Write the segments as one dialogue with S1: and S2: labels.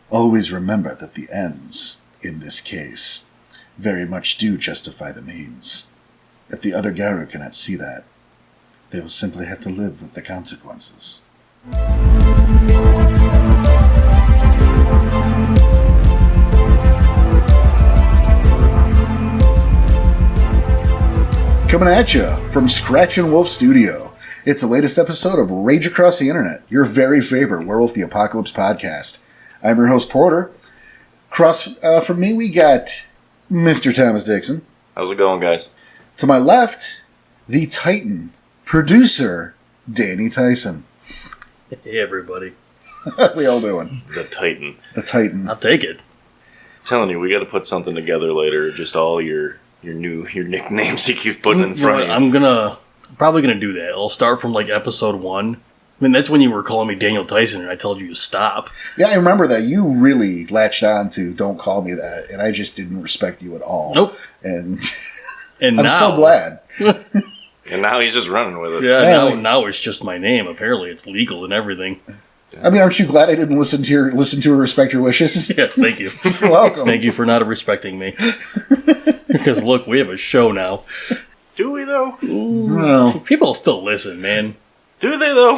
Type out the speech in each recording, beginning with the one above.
S1: always remember that the ends, in this case, very much do justify the means. If the other Garu cannot see that, they will simply have to live with the consequences. Coming at you from Scratchin Wolf Studio. It's the latest episode of Rage Across the Internet, your very favorite Werewolf the Apocalypse podcast. I'm your host, Porter. From me, we got Mr. Thomas Dixon.
S2: How's it going, guys?
S1: To my left, the Titan, producer, Danny Tyson.
S3: Hey, everybody.
S1: How we all doing?
S2: The Titan.
S1: The Titan.
S3: I'll take it.
S2: I'm telling you, we got to put something together later. Just all your nicknames he keeps putting in front of you.
S3: I'm probably gonna do that. I'll start from like episode 1. I mean, that's when you were calling me Daniel Tyson, and I told you to stop.
S1: Yeah, I remember that. You really latched on to "Don't call me that," and I just didn't respect you at all.
S3: Nope.
S1: And
S3: And
S1: I'm
S3: now,
S1: so glad.
S2: And now he's just running with it.
S3: Yeah, now it's just my name. Apparently, it's legal and everything.
S1: I mean, aren't you glad I didn't listen to or respect your wishes?
S3: Yes, thank you.
S1: You're welcome.
S3: Thank you for not respecting me. Because look, we have a show now.
S2: Do we, though?
S1: Well,
S3: People still listen, man.
S2: Do they, though?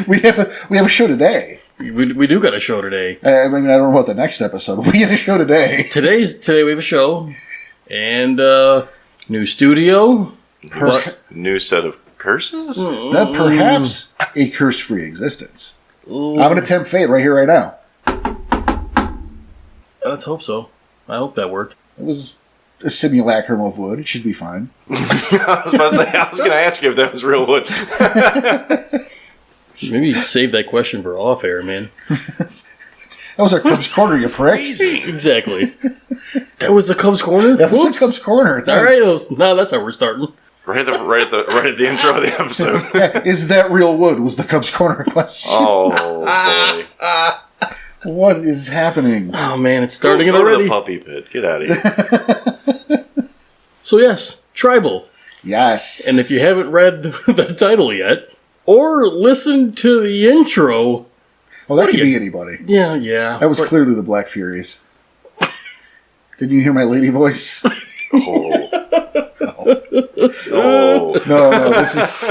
S1: we have a show today.
S3: We do got a show today.
S1: I mean, I don't know about the next episode, but we have a show today.
S3: Today we have a show. And new studio.
S2: New set of curses?
S1: Perhaps a curse-free existence.
S3: Ooh.
S1: I'm going to tempt fate right here, right now.
S3: Let's hope so. I hope that worked.
S1: It was a simulacrum of wood. It should be fine.
S2: I was going to ask you if that was real wood.
S3: Maybe save that question for off air, man.
S1: That was our Cubs Corner, you prick.
S3: Exactly. That was the Cubs Corner?
S1: That was the Cubs Corner.
S3: All right, now that's how we're starting.
S2: Right at the intro of the episode.
S1: Yeah, is that real wood? Was the Cubs Corner question.
S2: Oh, boy.
S1: What is happening?
S3: Oh, man, it's starting
S2: Go
S3: already.
S2: to the puppy pit. Get out of here.
S3: So, yes, Tribal.
S1: Yes.
S3: And if you haven't read the title yet, or listened to the intro...
S1: Well, that could be anybody.
S3: Yeah.
S1: That was clearly the Black Furies. Did you hear my lady voice?
S2: Oh.
S1: No.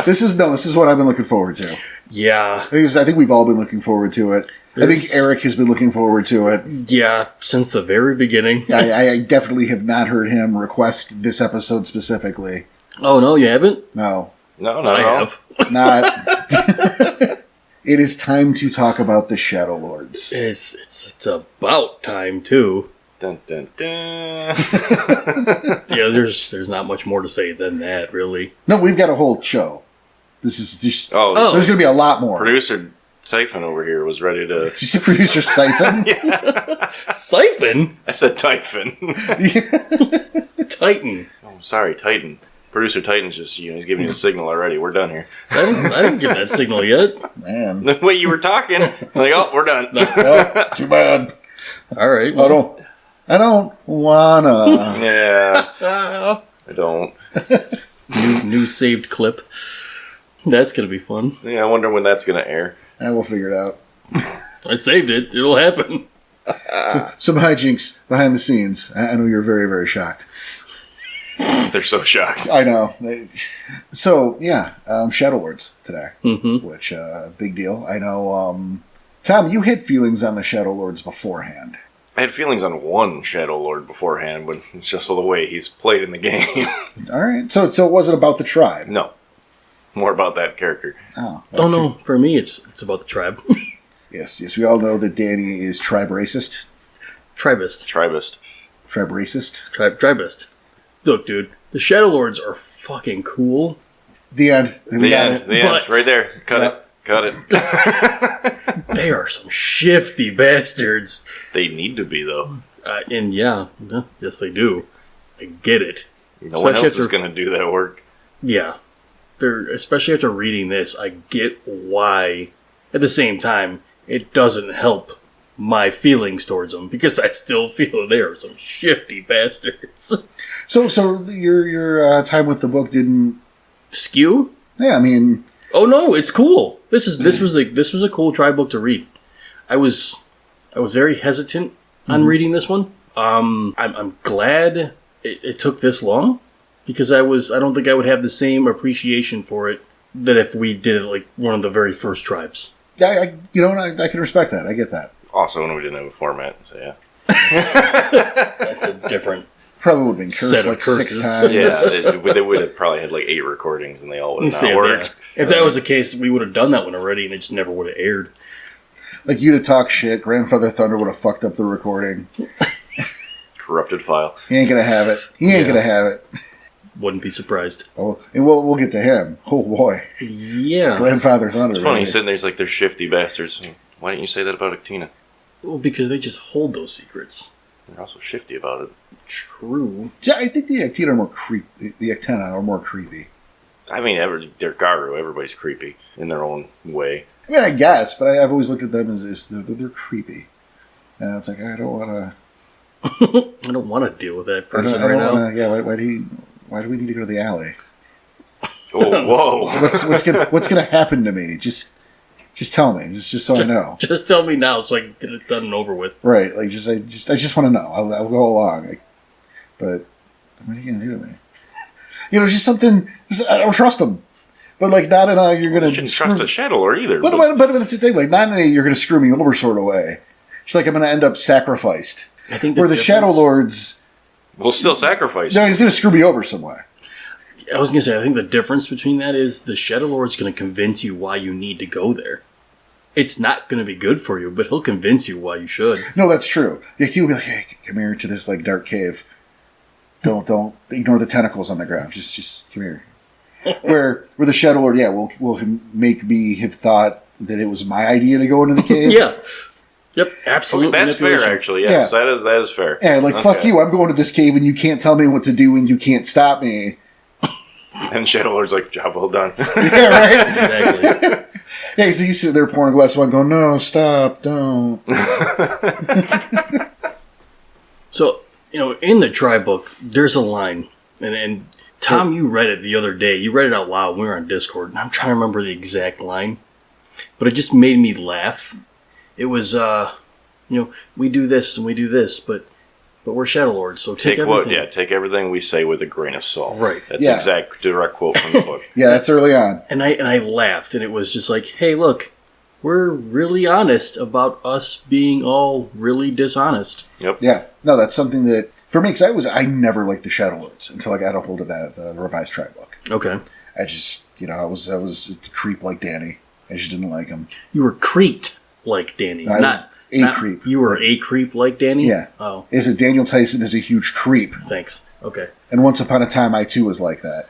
S1: This is what I've been looking forward to.
S3: Yeah.
S1: I think we've all been looking forward to it. I think Eric has been looking forward to it.
S3: Yeah, since the very beginning.
S1: I definitely have not heard him request this episode specifically.
S3: Oh, no, you haven't?
S1: No.
S2: No,
S3: I have.
S1: Not. It is time to talk about the Shadowlords.
S3: It's about time, too.
S2: Dun, dun, dun.
S3: Yeah, there's not much more to say than that, really.
S1: No, we've got a whole show. This is just...
S2: Oh,
S1: there's going to be a lot more.
S2: Producer Siphon over here was ready to...
S1: Did you see Producer Siphon?
S3: Siphon?
S2: I said Typhon.
S3: Titan.
S2: Oh, sorry, Titan. Producer Titan's just, he's giving you a signal already. We're done here.
S3: I didn't get that signal yet.
S1: Man.
S2: The way you were talking, I'm like, oh, we're done.
S1: Oh, too bad.
S3: All right.
S1: I don't wanna.
S2: Yeah. I don't.
S3: New saved clip. That's going to be fun.
S2: Yeah, I wonder when that's going to air.
S1: I will figure it out.
S3: I saved it. It'll happen.
S1: Some hijinks behind the scenes. I know you're very, very shocked.
S2: They're so shocked.
S1: I know. So, yeah, Shadowlords today.
S3: Mm-hmm.
S1: Which, big deal. I know, Tom, you had feelings on the Shadowlords beforehand.
S2: I had feelings on one Shadowlord beforehand, but it's just the way he's played in the game.
S1: All right. So it wasn't about the tribe.
S2: No. More about that character.
S1: Oh
S3: no. For me, it's about the tribe.
S1: Yes. We all know that Danny is tribe racist.
S3: Tribist.
S1: Tribe racist.
S3: Tribist. Look, dude, the Shadowlords are fucking cool.
S1: The end.
S2: The end. Right there. Cut it.
S3: They are some shifty bastards.
S2: They need to be, though.
S3: And yes, they do. I get it.
S2: No one else is going to do that work.
S3: Yeah. Especially after reading this, I get why. At the same time, it doesn't help my feelings towards them, because I still feel they are some shifty bastards.
S1: So your time with the book didn't
S3: skew?
S1: Yeah, I mean,
S3: oh no, it's cool. This was a cool tribe book to read. I was very hesitant on reading this one. I'm glad it took this long, because I don't think I would have the same appreciation for it that if we did it like one of the very first tribes.
S1: Yeah, I can respect that. I get that.
S2: Also, when we didn't have a format, so yeah.
S3: That's a different
S1: Probably would have been cursed
S3: set of
S1: like 6
S3: curses.
S1: times.
S2: Yeah, they would have probably had like 8 recordings, and they all would have not worked.
S3: If that was the case, we would have done that one already, and it just never would have aired.
S1: Like, you'd have talked shit. Grandfather Thunder would have fucked up the recording.
S2: Corrupted file.
S1: He ain't gonna have it. Gonna have it.
S3: Wouldn't be surprised.
S1: Oh, and we'll get to him. Oh boy,
S3: Yeah.
S1: Grandfather Thunder.
S2: It's funny,
S1: right?
S2: he's sitting there, he's like, they're shifty bastards. Why didn't you say that about Actina?
S3: Well, because they just hold those secrets.
S2: They're also shifty about it.
S3: True.
S1: Yeah, I think the Actina are more The Actina are more creepy.
S2: I mean, they're Garu. Everybody's creepy in their own way.
S1: I mean, I guess, but I've always looked at them as they're creepy, and it's like I don't want to.
S3: I don't want to deal with that person right now.
S1: Yeah, why do we need to go to the alley?
S2: Oh, whoa!
S1: What's gonna happen to me? Just tell me, just so I know.
S3: Just tell me now, so I can get it done and over with.
S1: Right, like I just want to know. I'll go along, but what are you gonna do to me? Just something. I don't trust them, but like not in a you're gonna.
S2: You shouldn't trust a Shadowlord either.
S1: But it's the thing, like not in a you're gonna screw me over sort of way. It's like I'm gonna end up sacrificed.
S3: I think
S1: where the Shadowlords
S2: will still sacrifice.
S1: No, he's gonna screw me over some way.
S3: I was going to say, I think the difference between that is the Shadowlord's going to convince you why you need to go there. It's not going to be good for you, but he'll convince you why you should.
S1: No, that's true. The Actina will be like, hey, come here to this like dark cave. Don't ignore the tentacles on the ground. Just come here. where the Shadowlord, will make me have thought that it was my idea to go into the cave.
S3: Yeah. Yep, absolutely.
S2: That's fair, actually. Yes,
S1: yeah.
S2: that is fair.
S1: Yeah, like, fuck you, I'm going to this cave and you can't tell me what to do and you can't stop me.
S2: And Shadowlord's like, job well done.
S1: Yeah, right?
S3: Exactly.
S1: Yeah, so he's sitting there pouring a glass of wine going, no, stop, don't.
S3: So, in the tribe book, there's a line, and Tom, you read it the other day. You read it out loud when we were on Discord, and I'm trying to remember the exact line, but it just made me laugh. It was, we do this and we do this, but we're Shadowlords, so take everything.
S2: Take everything we say with a grain of salt.
S3: Right.
S2: That's exact direct quote from the book.
S1: Yeah, that's early on.
S3: And I laughed, and it was just like, hey, look, we're really honest about us being all really dishonest.
S2: Yep.
S1: Yeah. No, that's something that, for me, because I never liked the Shadowlords until I got a hold of the revised tribe book.
S3: Okay.
S1: I just, I was a creep like Danny. I just didn't like him.
S3: You were creeped like Danny.
S1: I was a creep.
S3: You were a creep like Danny?
S1: Yeah.
S3: Oh.
S1: Daniel Tyson is a huge creep.
S3: Thanks. Okay.
S1: And once upon a time, I too was like that.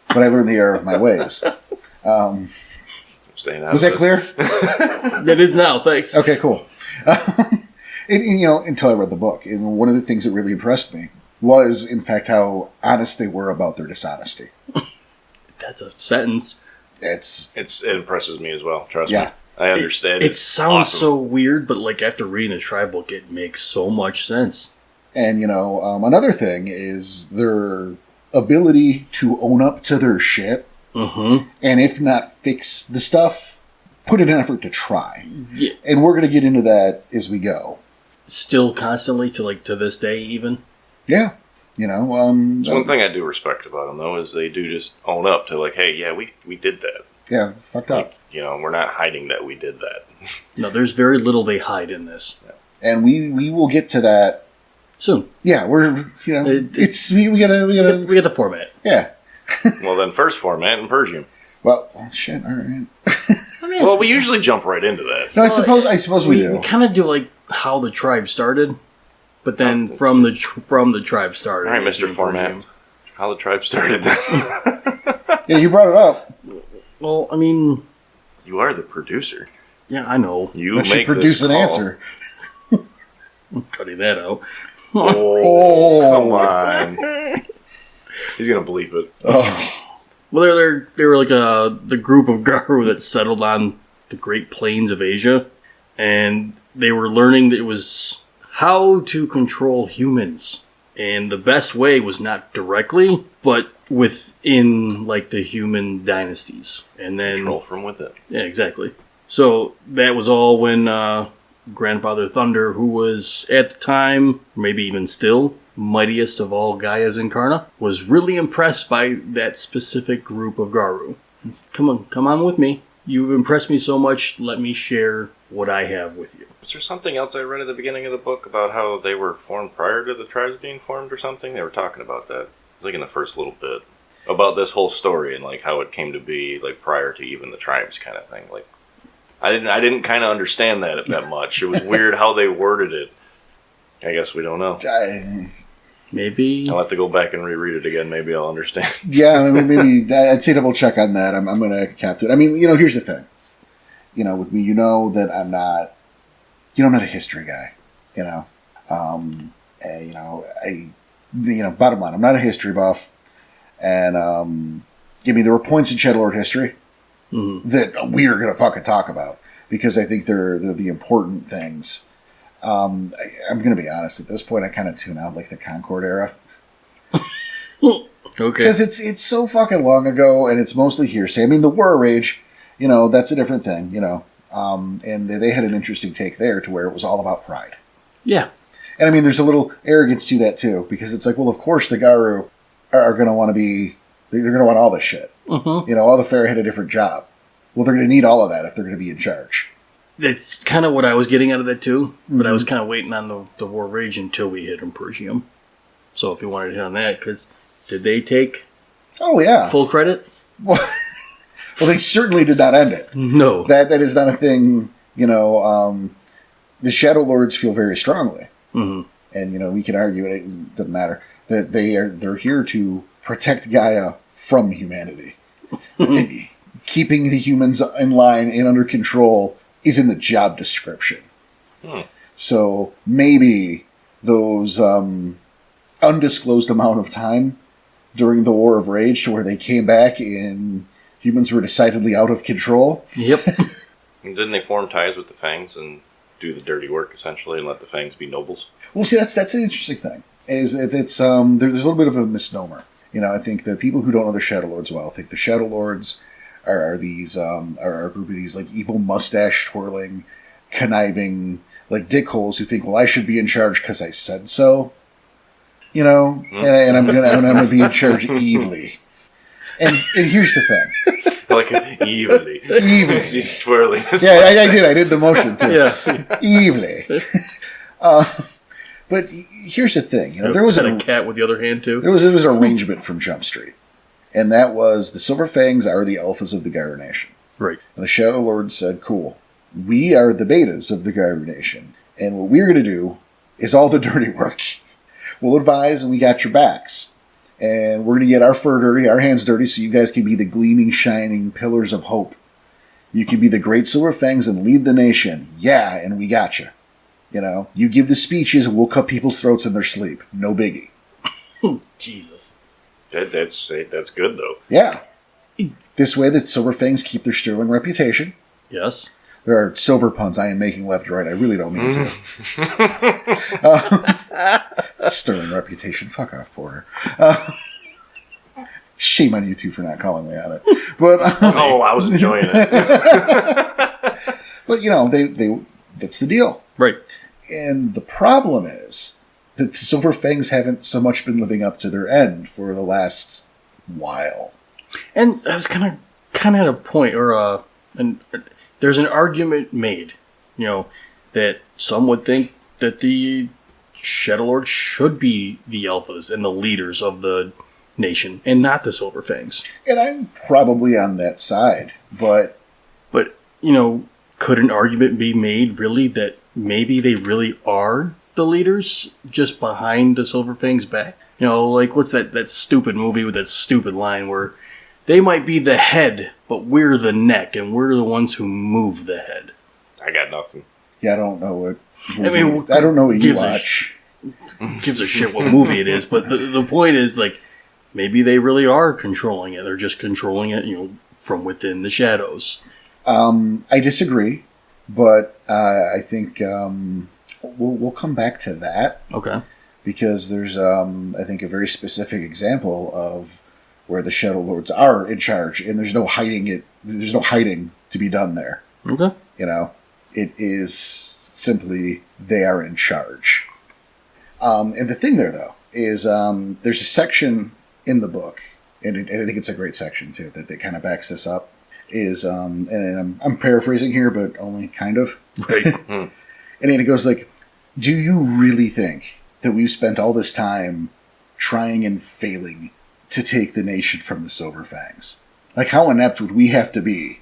S1: But I learned the error of my ways. Was that clear?
S3: It is now, thanks.
S1: Okay, cool. Until I read the book. And one of the things that really impressed me was, in fact, how honest they were about their dishonesty.
S3: That's a sentence.
S2: It impresses me as well, trust me. I understand.
S3: It sounds so weird, but like after reading the tribe book, it makes so much sense.
S1: And, another thing is their ability to own up to their shit.
S3: Mm-hmm.
S1: And if not fix the stuff, put in an effort to try.
S3: Yeah.
S1: And we're going to get into that as we go.
S3: Still constantly to this day even?
S1: Yeah.
S2: It's one thing I do respect about them, though, is they do just own up to, like, hey, yeah, we did that.
S1: Yeah, fucked up.
S2: We're not hiding that we did that.
S3: No, there's very little they hide in this.
S1: And we will get to that
S3: soon.
S1: Yeah, we're we gotta
S3: we get the format.
S1: Yeah.
S2: Well, then first format in Persian.
S1: Well, shit. All right.
S2: Well, we usually jump right into that.
S1: No, I suppose we do.
S3: We kind of do like how the tribe started, but then from the tribe started.
S2: All right, Mr. Format. Persian. How the tribe started.
S1: Yeah, you brought it up.
S3: Well, I mean,
S2: you are the producer.
S3: Yeah, I know.
S2: You
S1: should produce an answer.
S3: I'm cutting that out.
S2: Oh, come on. He's gonna bleep it.
S1: Oh.
S3: Well, they were like the group of Garu that settled on the Great Plains of Asia, and they were learning that it was how to control humans, and the best way was not directly, but within like the human dynasties, and then
S2: control from within.
S3: Yeah, exactly. So that was all when Grandfather Thunder, who was at the time, maybe even still, mightiest of all Gaias Incarna, was really impressed by that specific group of Garu. Come on with me. You've impressed me so much, let me share what I have with you.
S2: Was there something else I read at the beginning of the book about how they were formed prior to the tribes being formed or something? They were talking about that, like in the first little bit. About this whole story and like how it came to be like prior to even the tribes kind of thing. Like I didn't kind of understand that much. It was weird how they worded it. I guess we don't know.
S3: Maybe
S2: I'll have to go back and reread it again. Maybe I'll understand.
S1: Yeah, I mean, maybe I'd say double check on that. I'm going to cap to it. I mean, here's the thing. With me, that I'm not. I'm not a history guy. Bottom line, I'm not a history buff. And there were points in Shadowlord history that we are going to fucking talk about because I think they're the important things. I'm going to be honest. At this point, I kind of tune out like the Concord era.
S3: okay,
S1: because it's so fucking long ago, and it's mostly hearsay. I mean, the War of Rage, that's a different thing. And they had an interesting take there to where it was all about pride.
S3: Yeah,
S1: and I mean, there's a little arrogance to that too because it's like, well, of course, the Garu are going to want to be. They're going to want all this shit. All the Fair had a different job. Well, they're going to need all of that if they're going to be in charge.
S3: That's kind of what I was getting out of that too, but I was kind of waiting on the War Rage until we hit Impersium. So if you wanted to hit on that, because did they take full credit?
S1: Well, they certainly did not end it.
S3: No.
S1: That is not a thing, the Shadowlords feel very strongly. Mm-hmm. And, we can argue it doesn't matter, that they're here to protect Gaia from humanity. Keeping the humans in line and under control is in the job description. So maybe those undisclosed amount of time during the War of Rage to where they came back and humans were decidedly out of control.
S3: Yep.
S2: And didn't they form ties with the Fangs and do the dirty work essentially and let the Fangs be nobles?
S1: Well, see, that's an interesting thing. Is it's there's a little bit of a misnomer. I think the people who don't know the Shadowlords well think the Shadowlords are a group of these like evil mustache twirling, conniving like dickholes who think, well, I should be in charge because I said so. And I'm gonna be in charge evilly. And here's the thing.
S2: Like evilly. He's twirling his
S1: I did the motion too.
S3: Yeah.
S1: Evilly. But here's the thing. There was
S3: a cat with the other hand too.
S1: There was an arrangement from Jump Street. And that was the Silver Fangs are the alphas of the Gyro Nation.
S3: Right.
S1: And the Shadowlords said, cool, we are the betas of the Gyro Nation. And what we're going to do is all the dirty work. We'll advise and we got your backs. And we're going to get our fur dirty, our hands dirty, so you guys can be the gleaming, shining pillars of hope. You can be the great Silver Fangs and lead the nation. Yeah, and we got you. You give the speeches and we'll cut people's throats in their sleep. No biggie.
S3: Jesus.
S2: That's good, though.
S1: Yeah. This way, the Silver Fangs keep their sterling reputation.
S3: Yes.
S1: There are silver puns I am making left and right. I really don't mean to. Sterling reputation. Fuck off, Porter. Shame on you two for not calling me on it. But
S2: I was enjoying it.
S1: But they that's the deal,
S3: right?
S1: And the problem is that the Silver Fangs haven't so much been living up to their end for the last while. And
S3: that's kind of at a point, there's an argument made, that some would think that the Shadowlords should be the alphas and the leaders of the nation, and not the Silver Fangs.
S1: And I'm probably on that side, but
S3: could an argument be made really that maybe they really are the leaders just behind the Silver Fangs' back? What's that stupid movie with that stupid line where they might be the head, but we're the neck, and we're the ones who move the head?
S2: I got nothing.
S1: Yeah, I don't know what. I don't know what you watch.
S3: Gives a shit what movie it is, but the point is, maybe they really are controlling it. They're just controlling it, from within the shadows.
S1: I disagree, but I think we'll come back to that.
S3: Okay.
S1: Because there's, I think, a very specific example of where the Shadowlords are in charge, and there's no hiding it. There's no hiding to be done there.
S3: Okay.
S1: It is simply they are in charge. And the thing there, though, is there's a section in the book, and I think it's a great section, too, that kind of backs this up, is, and I'm paraphrasing here, but only kind of.
S3: Right.
S1: And then it goes like, do you really think that we've spent all this time trying and failing to take the nation from the Silver Fangs? Like, how inept would we have to be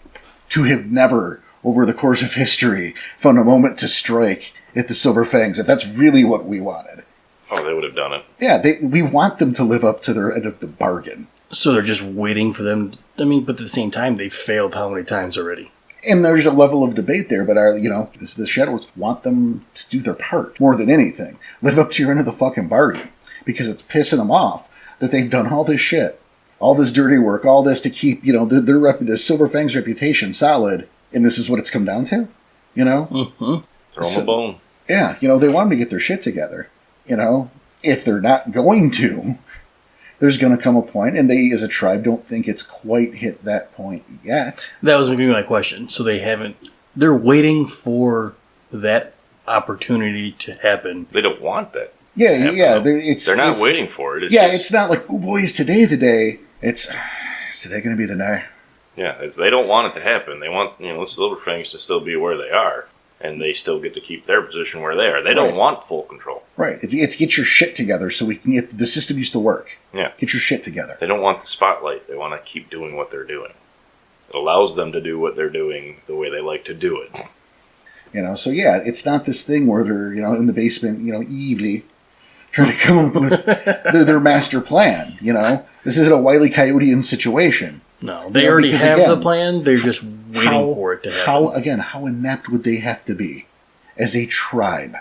S1: to have never, over the course of history, found a moment to strike at the Silver Fangs, if that's really what we wanted?
S2: Oh, they would have done it.
S1: Yeah, we want them to live up to their end of the bargain.
S3: So they're just waiting for them. I mean, but at the same time, they've failed how many times already?
S1: And there's a level of debate there, but the Shadowlords want them to do their part more than anything. Live up to your end of the fucking bargain. Because it's pissing them off that they've done all this shit, all this dirty work, all this to keep, the Silver Fang's reputation solid, and this is what it's come down to,
S3: Mm-hmm.
S2: Throw them a bone.
S1: Yeah, they want them to get their shit together. If they're not going to, there's going to come a point, and they, as a tribe, don't think it's quite hit that point yet.
S3: That was going to be my question. So they're waiting for that opportunity to happen.
S2: They don't want that.
S1: Yeah.
S2: They're not waiting for it.
S1: It's not like, oh boy, is today the day. Is today going to be the day?
S2: Yeah, they don't want it to happen. They want, the Silverfangs to still be where they are, and they still get to keep their position where they are. They don't want full control.
S1: Right. It's get your shit together so we can get the system used to work.
S2: Yeah.
S1: Get your shit together.
S2: They don't want the spotlight. They want to keep doing what they're doing. It allows them to do what they're doing the way they like to do it.
S1: So yeah, it's not this thing where they're, in the basement, evilly trying to come up with their master plan, This isn't a Wile E. Coyotean situation.
S3: No, they already have the plan. They're just waiting for it to happen.
S1: How inept would they have to be as a tribe?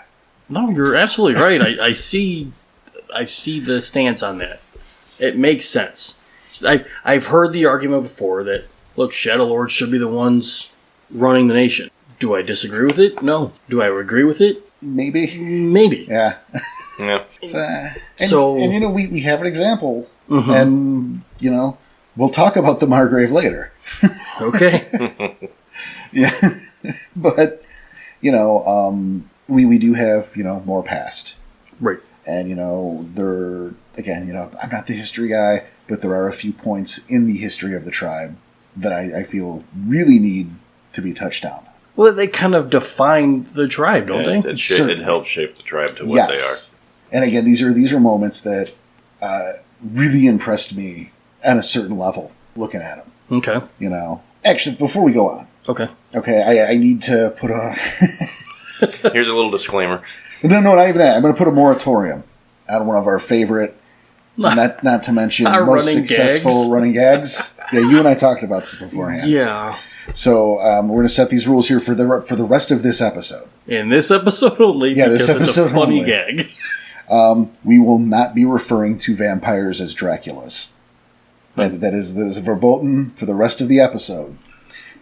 S3: No, you're absolutely right. I see the stance on that. It makes sense. I've heard the argument before that, look, Shadowlords should be the ones running the nation. Do I disagree with it? No. Do I agree with it? Maybe.
S1: Yeah.
S2: Yeah.
S1: We have an example,
S3: mm-hmm.
S1: and we'll talk about the Margrave later.
S3: Okay.
S1: Yeah, but we do have more past,
S3: right?
S1: And I'm not the history guy, but there are a few points in the history of the tribe that I feel really need to be touched on.
S3: Well, they kind of define the tribe, don't they?
S2: It helped shape the tribe to what they are.
S1: And again, these are moments that really impressed me at a certain level looking at them.
S3: Okay.
S1: Actually, before we go on.
S3: Okay.
S1: Okay, I need to put a...
S2: Here's a little disclaimer.
S1: No, not even that. I'm going to put a moratorium on one of our favorite, not to mention most successful running gags. Yeah, you and I talked about this beforehand.
S3: Yeah.
S1: So we're going to set these rules here for the rest of this episode.
S3: In this episode only, because it's a funny gag.
S1: We will not be referring to vampires as Draculas. That is verboten for the rest of the episode,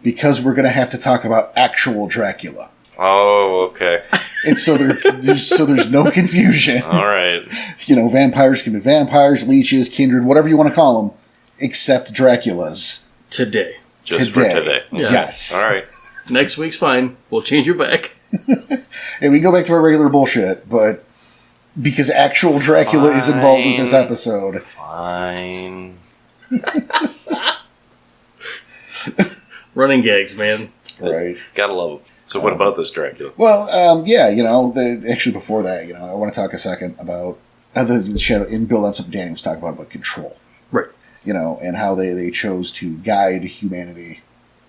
S1: because we're going to have to talk about actual Dracula.
S2: Oh, okay.
S1: And so there's no confusion.
S2: All right.
S1: Vampires can be vampires, leeches, kindred, whatever you want to call them, except Draculas.
S3: Today.
S2: Just for today.
S3: Yeah.
S1: Yes.
S2: All right.
S3: Next week's fine. We'll change it back.
S1: And we go back to our regular bullshit, but because actual Dracula is involved with this episode.
S2: Fine.
S3: Running gags, man.
S1: Right.
S2: Gotta love them. So what about this Dracula?
S1: Well, actually before that, I want to talk a second about the Shadow, and build on something Danny was talking about control.
S3: Right.
S1: And how they chose to guide humanity,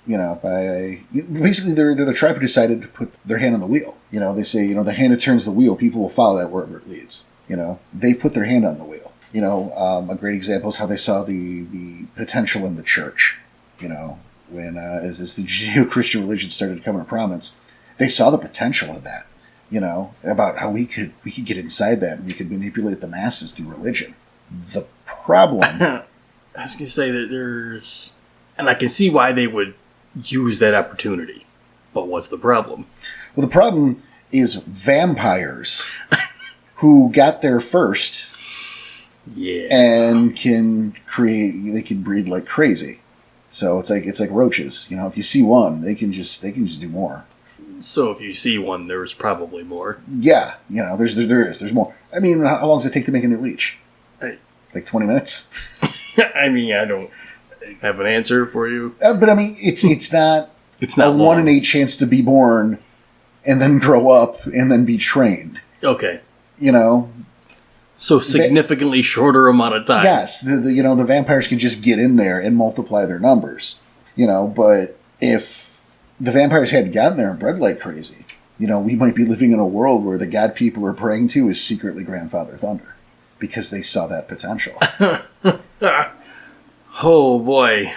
S1: by basically they're the tribe who decided to put their hand on the wheel. They say, the hand that turns the wheel, people will follow that wherever it leads. They've put their hand on the wheel. A great example is how they saw the potential in the church. When as the Judeo-Christian religion started to come into prominence, they saw the potential in that. About how we could get inside that and we could manipulate the masses through religion. The problem.
S3: I was going to say that there's... And I can see why they would use that opportunity. But what's the problem?
S1: Well, the problem is vampires who got there first.
S3: Yeah.
S1: And they can breed like crazy. So it's like roaches. If you see one, they can just do more.
S3: So if you see one, there's probably more.
S1: Yeah, there's more. I mean, how long does it take to make a new leech? Like 20 minutes?
S3: I mean, I don't have an answer for you.
S1: But I mean, it's not
S3: It's not
S1: a 1 in 8 chance to be born and then grow up and then be trained.
S3: Okay.
S1: So
S3: significantly shorter amount of time.
S1: Yes, the vampires can just get in there and multiply their numbers. But if the vampires hadn't gotten there and bred like crazy, we might be living in a world where the god people are praying to is secretly Grandfather Thunder because they saw that potential.
S3: Oh boy,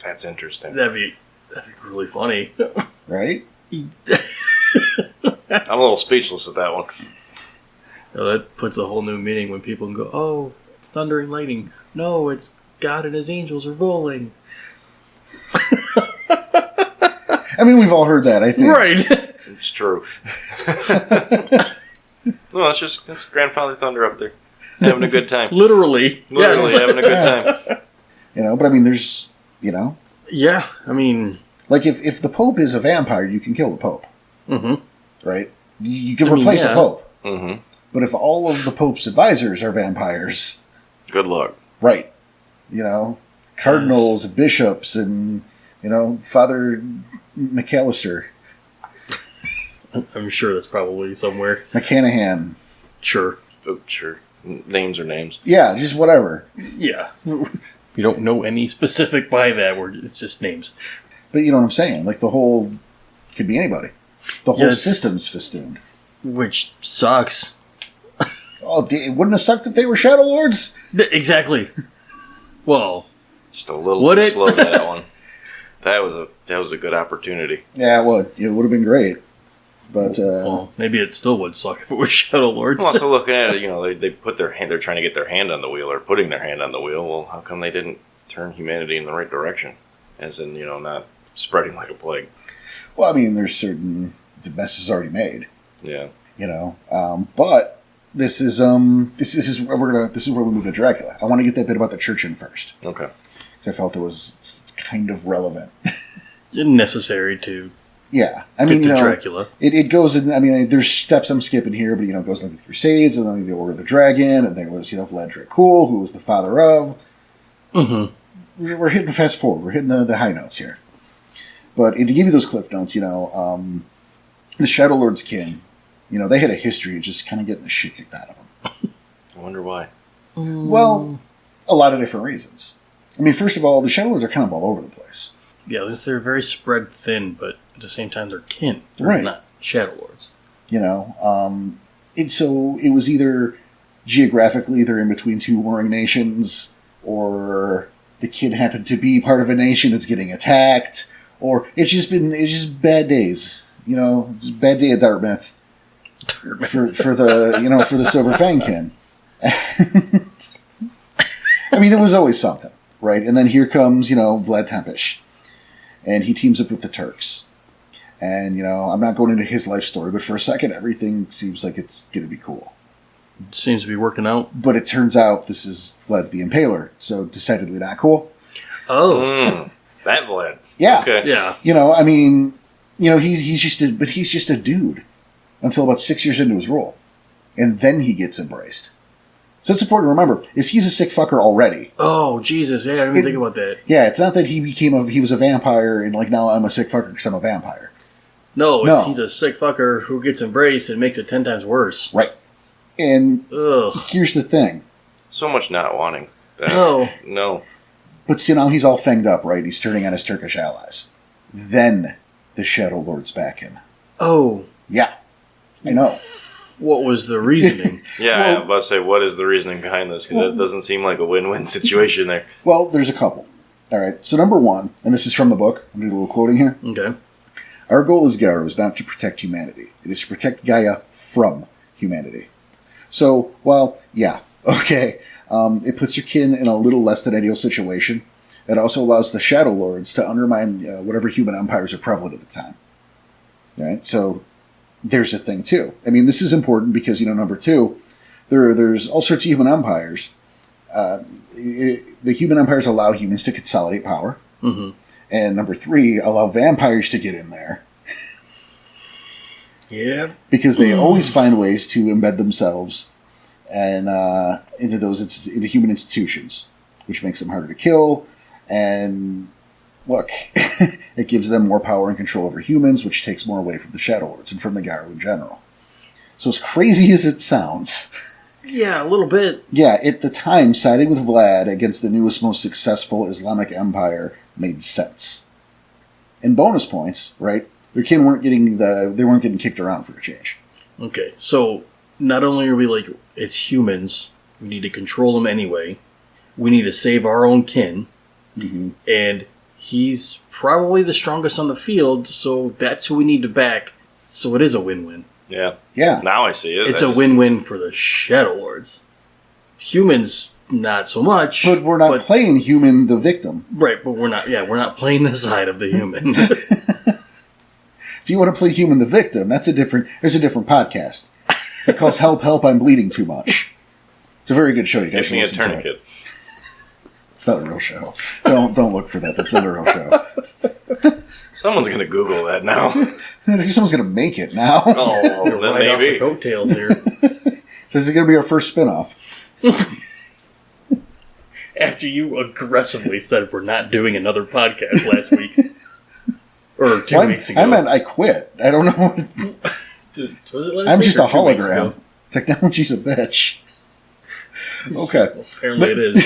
S2: That's interesting.
S3: that'd be really funny.
S1: Right?
S2: I'm a little speechless at that one.
S3: That puts a whole new meaning when people can go, "Oh, it's thunder and lightning." No, it's God and His angels are rolling.
S1: I mean, we've all heard that, I think.
S3: Right.
S2: It's true. No, it's Grandfather Thunder up there. Having a good time.
S3: Literally.
S2: Literally
S3: Yes.
S2: having a good time.
S1: But I mean, there's,
S3: Yeah, I mean...
S1: like if the Pope is a vampire, you can kill the Pope.
S3: Mm-hmm.
S1: Right? You can replace the Pope.
S2: Mm-hmm.
S1: But if all of the Pope's advisors are vampires...
S2: Good luck.
S1: Right. Cardinals, bishops, and, Father McAllister,
S3: I'm sure that's probably somewhere.
S1: McCanahan.
S3: Sure.
S2: Oh, sure. Names are names.
S1: Yeah, just whatever.
S3: Yeah. We don't know any specific by that word. It's just names.
S1: But you know what I'm saying? Like the whole... could be anybody. The whole
S3: Yes.
S1: system's festooned.
S3: Which sucks.
S1: Oh, it wouldn't have sucked if they were Shadowlords?
S3: Exactly. Well...
S2: Just a little
S3: Would
S2: too
S3: it?
S2: slow to that one. That was a good opportunity.
S1: Yeah, well, it would have been great. But,
S3: well, maybe it still would suck if it was Shadowlords.
S2: I'm also looking at it, they put their hand, they're trying to get their hand on the wheel, or putting their hand on the wheel. Well, how come they didn't turn humanity in the right direction? As in, not spreading like a plague.
S1: well, I mean, there's certain... the mess is already made.
S2: Yeah.
S1: But this is where we move to Dracula. I want to get that bit about the church in first.
S2: Okay.
S1: Because I felt it's kind of relevant.
S3: Necessary to
S1: Yeah, I
S3: get
S1: mean,
S3: to Dracula.
S1: it goes in. I mean, there's steps I'm skipping here, but it goes like the Crusades, and then the Order of the Dragon, and there was Vlad Dracul, who was the father of.
S3: Mm-hmm.
S1: We're hitting fast forward. We're hitting the high notes here. But to give you those cliff notes, the Shadowlords kin, they had a history of just kind of getting the shit kicked out of them.
S2: I wonder why.
S1: Well, a lot of different reasons. I mean, first of all, the Shadowlords are kind of all over the place.
S3: Yeah, they're very spread thin, but at the same time, they're kin. They're
S1: Right.
S3: not Shadowlords.
S1: So it was either geographically they're in between two warring nations, or the kid happened to be part of a nation that's getting attacked, or it's just bad days. It's a bad day at Dartmouth for the Silver Fang kin. I mean, it was always something, right? And then here comes Vlad Tempish, and he teams up with the Turks. And, I'm not going into his life story, but for a second, everything seems like it's going to be cool.
S3: It seems to be working out.
S1: But it turns out this is Vlad the Impaler, so decidedly not cool.
S3: Oh.
S2: That Vlad.
S1: Yeah.
S2: Okay.
S3: Yeah.
S1: I mean, he's just a dude until about 6 years into his role. And then he gets embraced. So it's important to remember, is he's a sick fucker already.
S3: Oh, Jesus. Yeah, I didn't even think about that.
S1: Yeah, it's not that he was a vampire and now I'm a sick fucker because I'm a vampire.
S3: No,
S1: No.
S3: he's a sick fucker who gets embraced and makes it 10 times worse.
S1: Right. And
S3: Ugh.
S1: here's the thing.
S2: So much not wanting that.
S3: No.
S2: No.
S1: But he's all fanged up, right? He's turning on his Turkish allies. Then the Shadowlords back in.
S3: Oh.
S1: Yeah. I know.
S3: What was the reasoning?
S2: Yeah,
S1: Well-
S2: I was about to say, what is the reasoning behind this? Because it doesn't seem like a win-win situation there.
S1: Well, there's a couple. All right. So number one, and this is from the book. I'm doing a little quoting here.
S3: Okay.
S1: Our goal as Garo is not to protect humanity. It is to protect Gaia from humanity. So, well, yeah, okay. It puts your kin in a little less than ideal situation. It also allows the Shadowlords to undermine whatever human empires are prevalent at the time. All right? So there's a thing, too. I mean, this is important because, number two, there's all sorts of human empires. The human empires allow humans to consolidate power.
S3: Mm-hmm.
S1: And number three, allow vampires to get in there
S3: Yeah.
S1: Because they always find ways to embed themselves and into human institutions, which makes them harder to kill. And look, it gives them more power and control over humans, which takes more away from the Shadowlords and from the Garou in general. So as crazy as it sounds...
S3: Yeah, a little bit.
S1: Yeah, at the time, siding with Vlad against the newest, most successful Islamic empire made sense. And bonus points, right? Their kin weren't getting kicked around for a change.
S3: Okay, so not only are we like, it's humans, we need to control them anyway, we need to save our own kin, and he's probably the strongest on the field, so that's who we need to back, so it is a win-win.
S2: Yeah.
S1: Yeah.
S2: Now I see it.
S3: It's a win-win for the Shadowlords. Humans, not so much.
S1: But we're not playing human the victim.
S3: Right, but we're not playing the side of the human.
S1: If you want to play human the victim, there's a different podcast. It calls Help, Help, I'm Bleeding Too Much. It's a very good show. You guys should listen to it. It's not a real show. Don't look for that. That's not a real show.
S2: Someone's going to Google that now.
S1: I think someone's going to make it now.
S2: Oh, then
S3: right off the
S2: maybe.
S3: coattails here.
S1: So this is going to be our first spinoff.
S3: After you aggressively said we're not doing another podcast last week. Or 2 weeks ago.
S1: I meant I quit. I don't know.
S3: Was it last
S1: I'm
S3: week
S1: just
S3: or
S1: a
S3: 2 weeks
S1: hologram.
S3: ago?
S1: Technology's a bitch. Okay.
S3: Well, apparently it is.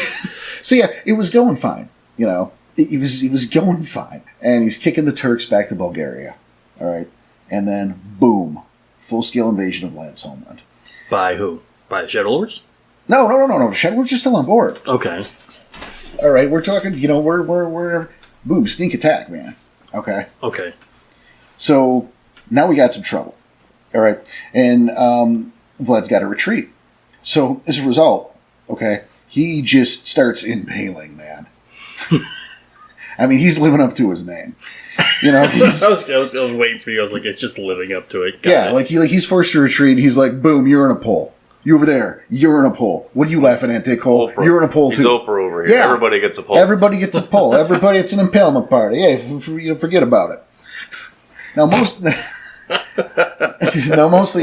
S1: So yeah, it was going fine. You know, it was going fine, and he's kicking the Turks back to Bulgaria. All right, and then boom, full scale invasion of Vlad's homeland.
S3: By who? By the Shadowlords?
S1: No. The Shadowlords are still on board.
S3: Okay.
S1: All right, we're talking. You know, we're boom, sneak attack, man. Okay.
S3: Okay.
S1: So now we got some trouble. All right, and Vlad's got to retreat. So as a result, okay, he just starts impaling, man. I mean, he's living up to his name. You know,
S3: I was waiting for you. I was like, it's just living up to it.
S1: Got it. He's forced to retreat. He's like, boom, you're in a pole. You over there, you're in a pole. What are you laughing at, Dickhole?
S2: Oprah.
S1: You're in a pole too.
S2: He's Oprah over here.
S1: Yeah.
S2: Everybody gets a pole.
S1: Everybody gets a pole. Everybody, it's an impalement party. Hey, forget about it. Now, mostly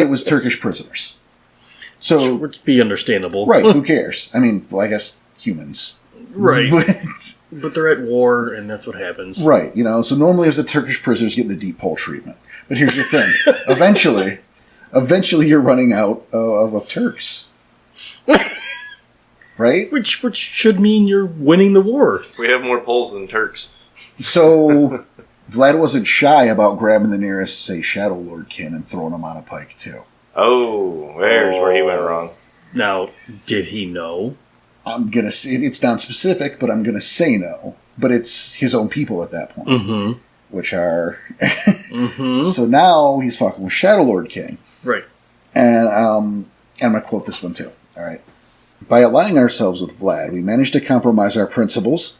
S1: it was Turkish prisoners. So,
S3: which be understandable,
S1: right? Who cares? I mean, well, I guess humans,
S3: right?
S1: But
S3: they're at war, and that's what happens,
S1: right? You know, so normally it was the Turkish prisoners getting the deep pole treatment. But here's the thing: eventually, you're running out of Turks, right?
S3: Which should mean you're winning the war.
S2: We have more poles than Turks.
S1: So Vlad wasn't shy about grabbing the nearest, say, Shadowlord kin and throwing him on a pike too.
S2: Oh, there's where he went wrong.
S3: Now, did he know?
S1: I'm gonna say it's not specific, but I'm gonna say no. But it's his own people at that point, which are. So now he's fucking with Shadowlord King,
S3: right?
S1: And I'm gonna quote this one too. All right. By aligning ourselves with Vlad, we managed to compromise our principles,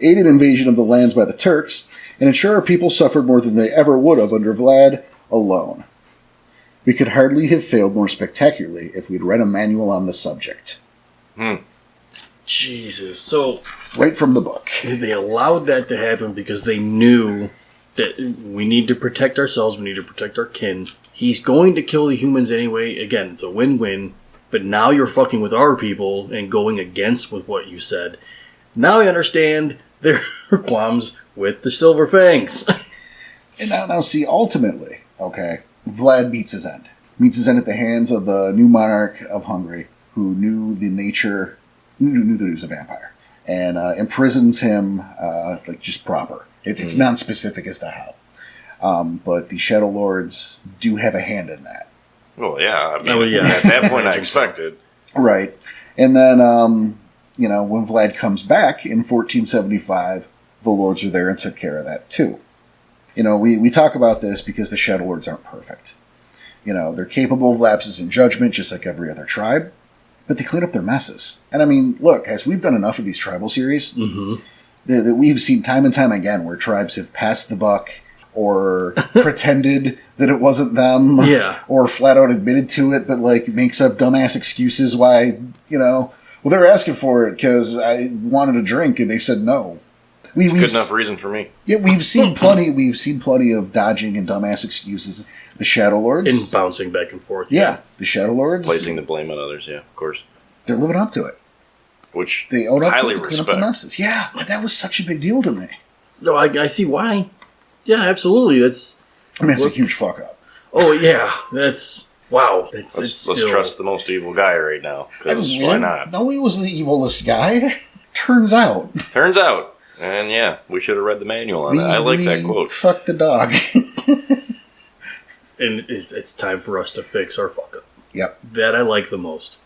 S1: aid an invasion of the lands by the Turks, and ensure our people suffered more than they ever would have under Vlad alone. We could hardly have failed more spectacularly if we'd read a manual on the subject.
S3: Jesus. So,
S1: right from the book.
S3: They allowed that to happen because they knew that we need to protect ourselves, we need to protect our kin. He's going to kill the humans anyway. Again, it's a win-win. But now you're fucking with our people and going against with what you said. Now I understand their qualms with the Silver Fangs.
S1: And now see, ultimately, okay, Vlad meets his end. Meets his end at the hands of the new monarch of Hungary, who knew the nature, knew that he was a vampire, and imprisons him just proper. It's non-specific as to how. But the Shadowlords do have a hand in that.
S2: Well, yeah. I mean, at that point I expected.
S1: Right. And then, when Vlad comes back in 1475, the Lords were there and took care of that too. You know, we talk about this because the Shadowlords aren't perfect. You know, they're capable of lapses in judgment, just like every other tribe, but they clean up their messes. And I mean, look, as we've done enough of these tribal series, that we've seen time and time again where tribes have passed the buck or pretended that it wasn't them, or flat out admitted to it, but makes up dumbass excuses why, well, they're asking for it because I wanted a drink and they said no.
S2: It's good enough reason for me.
S1: Yeah, we've seen plenty of dodging and dumbass excuses. The Shadowlords.
S3: And bouncing back and forth.
S1: Yeah, the Shadowlords.
S2: Placing the blame on others, yeah, of course.
S1: They're living up to it.
S2: Which
S1: they own up
S2: highly
S1: to it, clean up
S2: respect.
S1: the messes. Yeah, but that was such a big deal to me.
S3: No, I see why. Yeah, absolutely. That's
S1: a huge fuck up.
S3: Oh yeah, that's wow. Let's
S2: trust the most evil guy right now. Because why not?
S1: No, he was the evilest guy. Turns out.
S2: And yeah, we should have read the manual on that. I like that quote.
S1: Fuck the dog.
S3: And it's time for us to fix our fuck up.
S1: Yep.
S3: That I like the most.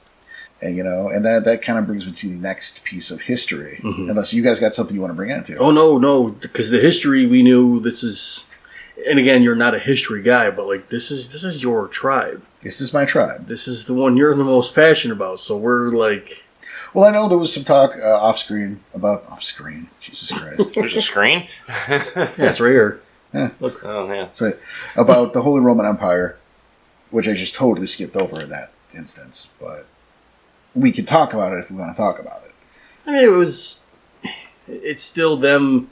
S1: And that kind of brings me to the next piece of history. Mm-hmm. Unless you guys got something you want to bring into.
S3: Oh no, because the history we knew this is, and again, you're not a history guy, but like this is your tribe.
S1: This is my tribe.
S3: This is the one you're the most passionate about. So we're like.
S1: Well, I know there was some talk off-screen. Jesus Christ.
S2: There's a screen?
S3: Yeah, it's right here.
S1: Yeah.
S3: Look.
S2: Oh, yeah.
S1: So, about the Holy Roman Empire, which I just totally skipped over in that instance. But we could talk about it if we want to talk about it.
S3: I mean, it's still them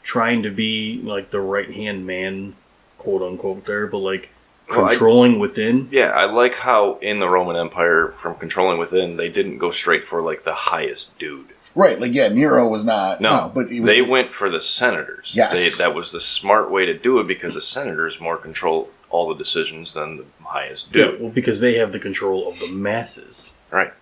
S3: trying to be like the right-hand man, quote-unquote there, but like controlling within.
S2: Yeah, I like how in the Roman Empire, from controlling within, they didn't go straight for like the highest dude.
S1: Right, like, yeah, Nero was not...
S2: No,
S1: but
S2: they went for the senators.
S1: Yes.
S2: That was the smart way to do it because the senators more control all the decisions than the highest dude.
S3: Yeah, well, because they have the control of the masses.
S2: Right.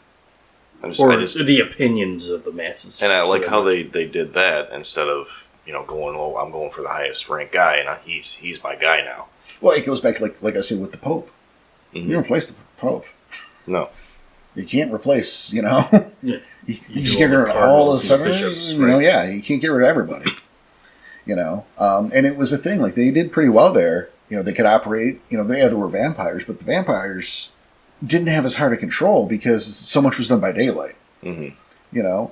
S3: The opinions of the masses.
S2: And I like how they did that instead of, going, well, I'm going for the highest ranked guy, and he's my guy now.
S1: Well, it goes back, like I said, with the Pope.
S2: Mm-hmm.
S1: You don't replace the Pope.
S2: No.
S1: You can't replace,
S3: Yeah.
S1: You just get rid of all the senators,
S3: right?
S1: Yeah, you can't get rid of everybody. And it was a thing, like, they did pretty well there. They could operate, there were vampires, but the vampires didn't have as hard a control because so much was done by daylight.
S2: Mm-hmm.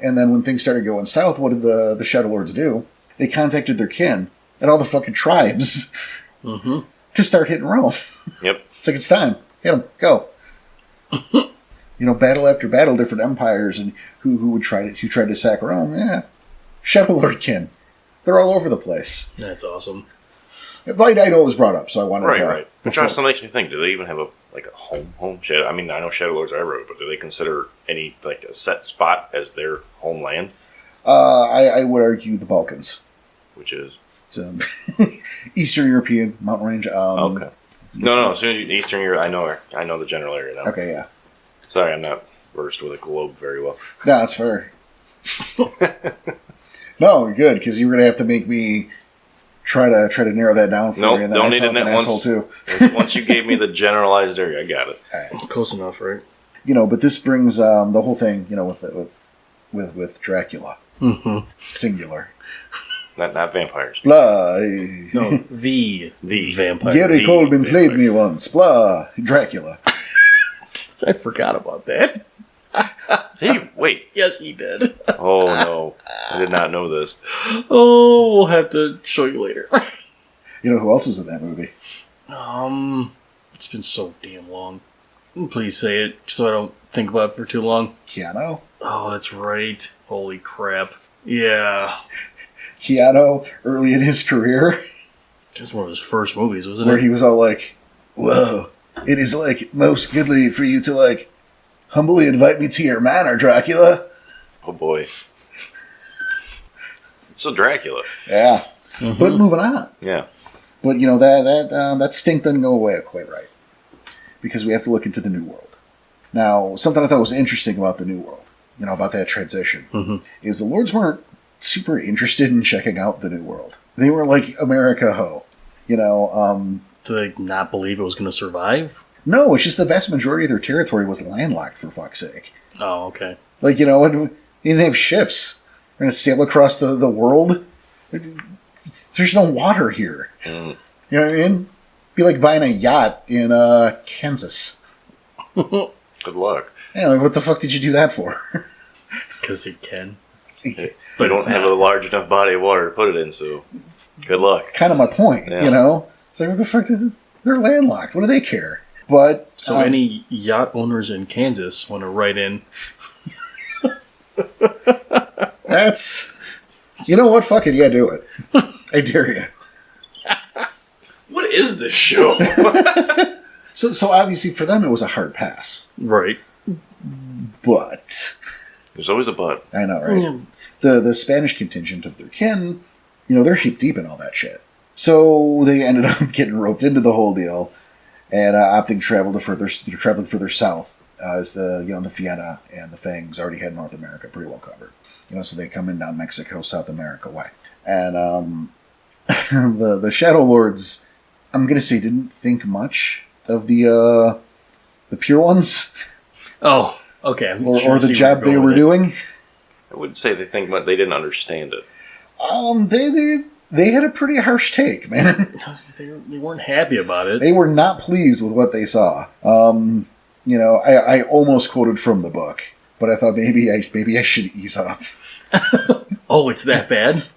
S1: And then when things started going south, what did the Shadowlords do? They contacted their kin and all the fucking tribes to start hitting Rome.
S2: Yep.
S1: It's like, it's time. Hit them. Go. Battle after battle, different empires, and who tried to sack Rome. Yeah, Shadowlord kin. They're all over the place.
S3: That's awesome.
S1: But I know it was brought up, so I wanted to...
S2: Right. Which also makes me think, do they even have a home shadow? I mean, I know Shadowlords are everywhere, but do they consider any, a set spot as their homeland?
S1: I would argue the Balkans.
S2: Which is?
S1: It's Eastern European mountain range.
S2: Okay. No, as soon as Eastern Europe, I know the general area now.
S1: Okay, yeah.
S2: Sorry, I'm not versed with a globe very well.
S1: No, that's fair. No, you're good, because you were going to have to make me try to narrow that down for you. And
S2: don't need an
S1: asshole too.
S2: Once you gave me the generalized area, I got it.
S1: All right.
S3: Close enough, right?
S1: But this brings the whole thing, with Dracula.
S3: Mm-hmm.
S1: Singular.
S2: Not vampires.
S1: Blah.
S3: No, the vampire.
S1: Gary Coleman played me once. Blah. Dracula.
S3: I forgot about that.
S2: Hey, wait.
S3: Yes, he did.
S2: Oh, no. I did not know this.
S3: Oh, we'll have to show you later.
S1: You know who else is in that movie?
S3: It's been so damn long. Please say it so I don't think about it for too long.
S1: Keanu.
S3: Oh, that's right. Holy crap. Yeah.
S1: Keanu, early in his career.
S3: That was one of his first movies, wasn't it?
S1: Where he was all like, whoa, it is, most goodly for you to, humbly invite me to your manor, Dracula.
S2: Oh, boy. It's so Dracula.
S1: Yeah. Mm-hmm. But moving on.
S2: Yeah.
S1: But, that stink doesn't go away quite right. Because we have to look into the New World. Now, something I thought was interesting about the New World, about that transition, is the Lords weren't super interested in checking out the New World. They were like, America ho.
S3: Did they not believe it was going to survive?
S1: No, it's just the vast majority of their territory was landlocked, for fuck's sake.
S3: Oh, okay.
S1: They didn't have ships. They're going to sail across the world. There's no water here. You know what I mean? It'd be like buying a yacht in Kansas.
S2: Good luck.
S1: Yeah, what the fuck did you do that for?
S3: Because he can.
S2: But you don't have a large enough body of water to put it in, so good luck.
S1: Kind of my point, It's like, what the fuck? They're landlocked. What do they care? But
S3: so any yacht owners in Kansas want to write in?
S1: That's... You know what? Fuck it. Yeah, do it. I dare you.
S2: What is this show?
S1: So obviously for them it was a hard pass.
S3: Right.
S1: But
S2: There's always a but.
S1: I know, right?
S3: Yeah.
S1: The Spanish contingent of their kin, they're hip deep in all that shit. So they ended up getting roped into the whole deal and opting traveling further south as the Fianna and the Fangs already had North America pretty well covered. So they come in down Mexico, South America way. And the Shadowlords, I'm going to say, didn't think much of the Pure Ones.
S3: Oh, okay.
S1: Or the job they were doing.
S2: I would say they didn't understand it.
S1: They had a pretty harsh take, man.
S3: They weren't happy about it.
S1: They were not pleased with what they saw. I almost quoted from the book, but I thought maybe I should ease off.
S3: Oh, it's that bad?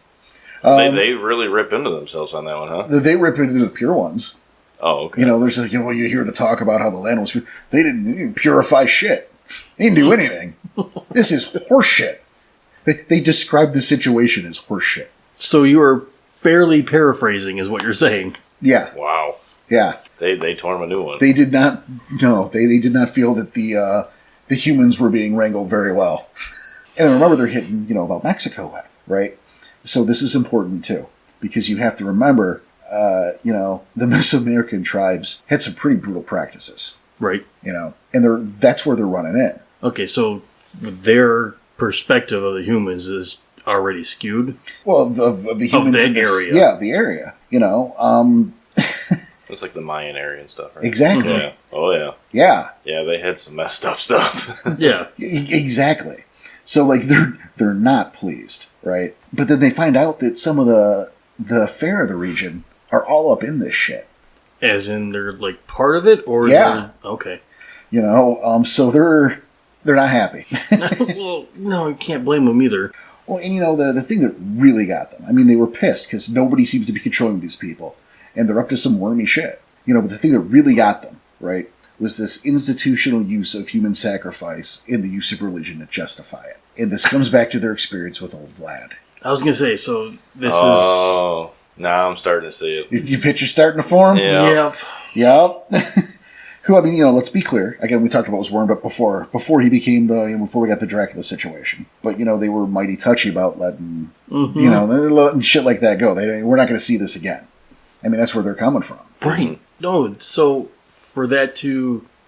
S2: They really rip into themselves on that one, huh?
S1: They rip into the Pure Ones.
S2: Oh, okay.
S1: There's you hear the talk about how the land was. They didn't purify shit. They didn't do anything. This is horseshit. They described the situation as horseshit.
S3: So you are barely paraphrasing, is what you're saying.
S1: Yeah.
S2: Wow.
S1: Yeah.
S2: They tore him a new one.
S1: They did not. No, they did not feel that the humans were being wrangled very well. And remember, they're hitting about Mexico, right? So this is important too, because you have to remember, the Mesoamerican tribes had some pretty brutal practices,
S3: Right.
S1: And that's where they're running in.
S3: Okay, so their perspective of the humans is already skewed.
S1: Well, of the humans
S3: that
S1: in this,
S3: area.
S1: yeah, the area.
S2: It's like the Mayan area and stuff, right?
S1: Exactly.
S2: Yeah. Oh, yeah.
S1: Yeah.
S2: Yeah, they had some messed up stuff.
S3: Yeah.
S1: Exactly. So they're not pleased, right? But then they find out that some of the fair of the region are all up in this shit.
S3: As in they're like part of it, or
S1: Yeah.
S3: Okay.
S1: So they're not happy.
S3: Well, no, you can't blame them either.
S1: Well, and the thing that really got them, I mean, they were pissed because nobody seems to be controlling these people, and they're up to some wormy shit. But the thing that really got them, right, was this institutional use of human sacrifice in the use of religion to justify it. And this comes back to their experience with old Vlad.
S3: I was gonna say, so this
S2: Oh, now I'm starting to see it.
S1: Your picture starting to form?
S3: is.
S2: Yeah.
S1: Yep. Who, I mean, let's be clear. Again, we talked about was warmed up before he became before we got the Dracula situation. But, they were mighty touchy about letting, they're letting shit like that go. We're not going to see this again. I mean, that's where they're coming from.
S3: Right. No, so for that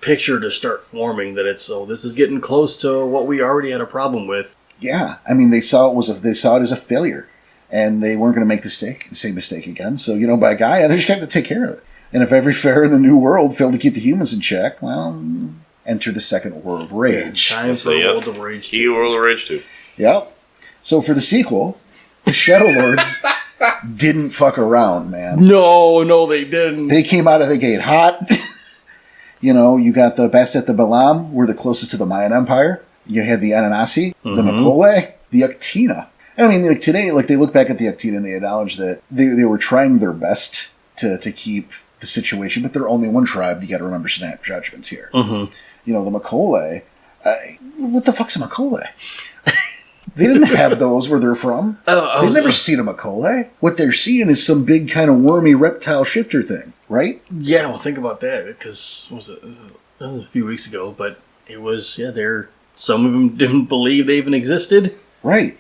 S3: picture to start forming, that this is getting close to what we already had a problem with.
S1: Yeah. I mean, they saw it as a failure. And they weren't going to make the same mistake again. So, by Gaia, they just have to take care of it. And if every fair in the New World failed to keep the humans in check, well, enter the Second World of Rage.
S3: Time for World of Rage.
S2: Key World of Rage 2.
S1: Yep. So for the sequel, the Shadowlords didn't fuck around, man.
S3: No, they didn't.
S1: They came out of the gate hot. You got the Bastet the Balam, were the closest to the Mayan Empire. You had the Ananasi, the Makole, the Uctina. I mean, today, they look back at the Uctina and they acknowledge that they were trying their best to keep the situation, but they're only one tribe. You got to remember snap judgments here. The Makole, what the fuck's a Makole? They didn't have those where they're from. They've never seen a Makole. What they're seeing is some big kind of wormy reptile shifter thing, right?
S3: Yeah, well, think about that, because that was a few weeks ago, but it was, some of them didn't believe they even existed.
S1: Right.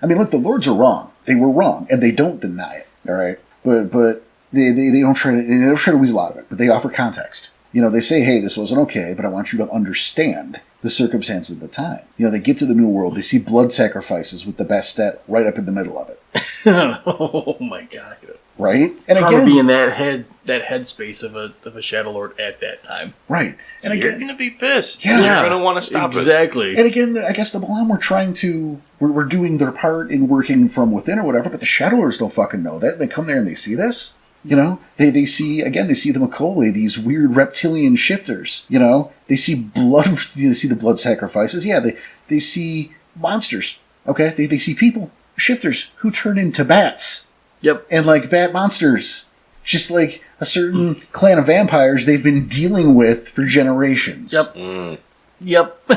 S1: I mean, look, the Lords are wrong. They were wrong, and they don't deny it, all right? But they don't try to weasel out of it, but they offer context. They say, hey, this wasn't okay, but I want you to understand the circumstances of the time. They get to the New World, they see blood sacrifices with the Bastet right up in the middle of it.
S3: Oh my god.
S1: Right? And
S3: Probably
S1: again,
S3: be in that headspace of a Shadowlord at that time.
S1: right. And
S2: You're
S1: again,
S2: going to be pissed.
S1: Yeah.
S2: You're going to want to stop it.
S3: Exactly.
S1: and again, I guess the Balam we're doing their part in working from within or whatever, but the Shadowlords don't fucking know that. They come there and they see this. They see the Makole, these weird reptilian shifters. They see blood. They see the blood sacrifices. Yeah, they see monsters. Okay, they see people, shifters who turn into bats.
S3: Yep.
S1: And bat monsters, just like a certain clan of vampires they've been dealing with for generations.
S3: Yep. Yep.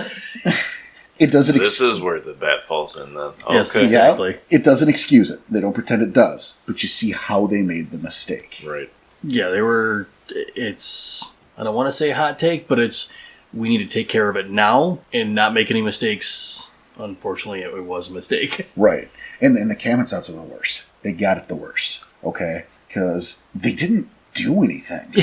S1: It doesn't.
S2: This is where the bat falls in, then.
S3: Yes,
S2: Okay.
S3: exactly.
S1: Yeah, it doesn't excuse it. They don't pretend it does. But you see how they made the mistake.
S2: Right.
S3: Yeah, they were. It's. I don't want to say hot take, but it's. We need to take care of it now and not make any mistakes. Unfortunately, it was a mistake.
S1: Right. And the Kamizots are the worst. They got it the worst. Okay? Because they didn't do anything.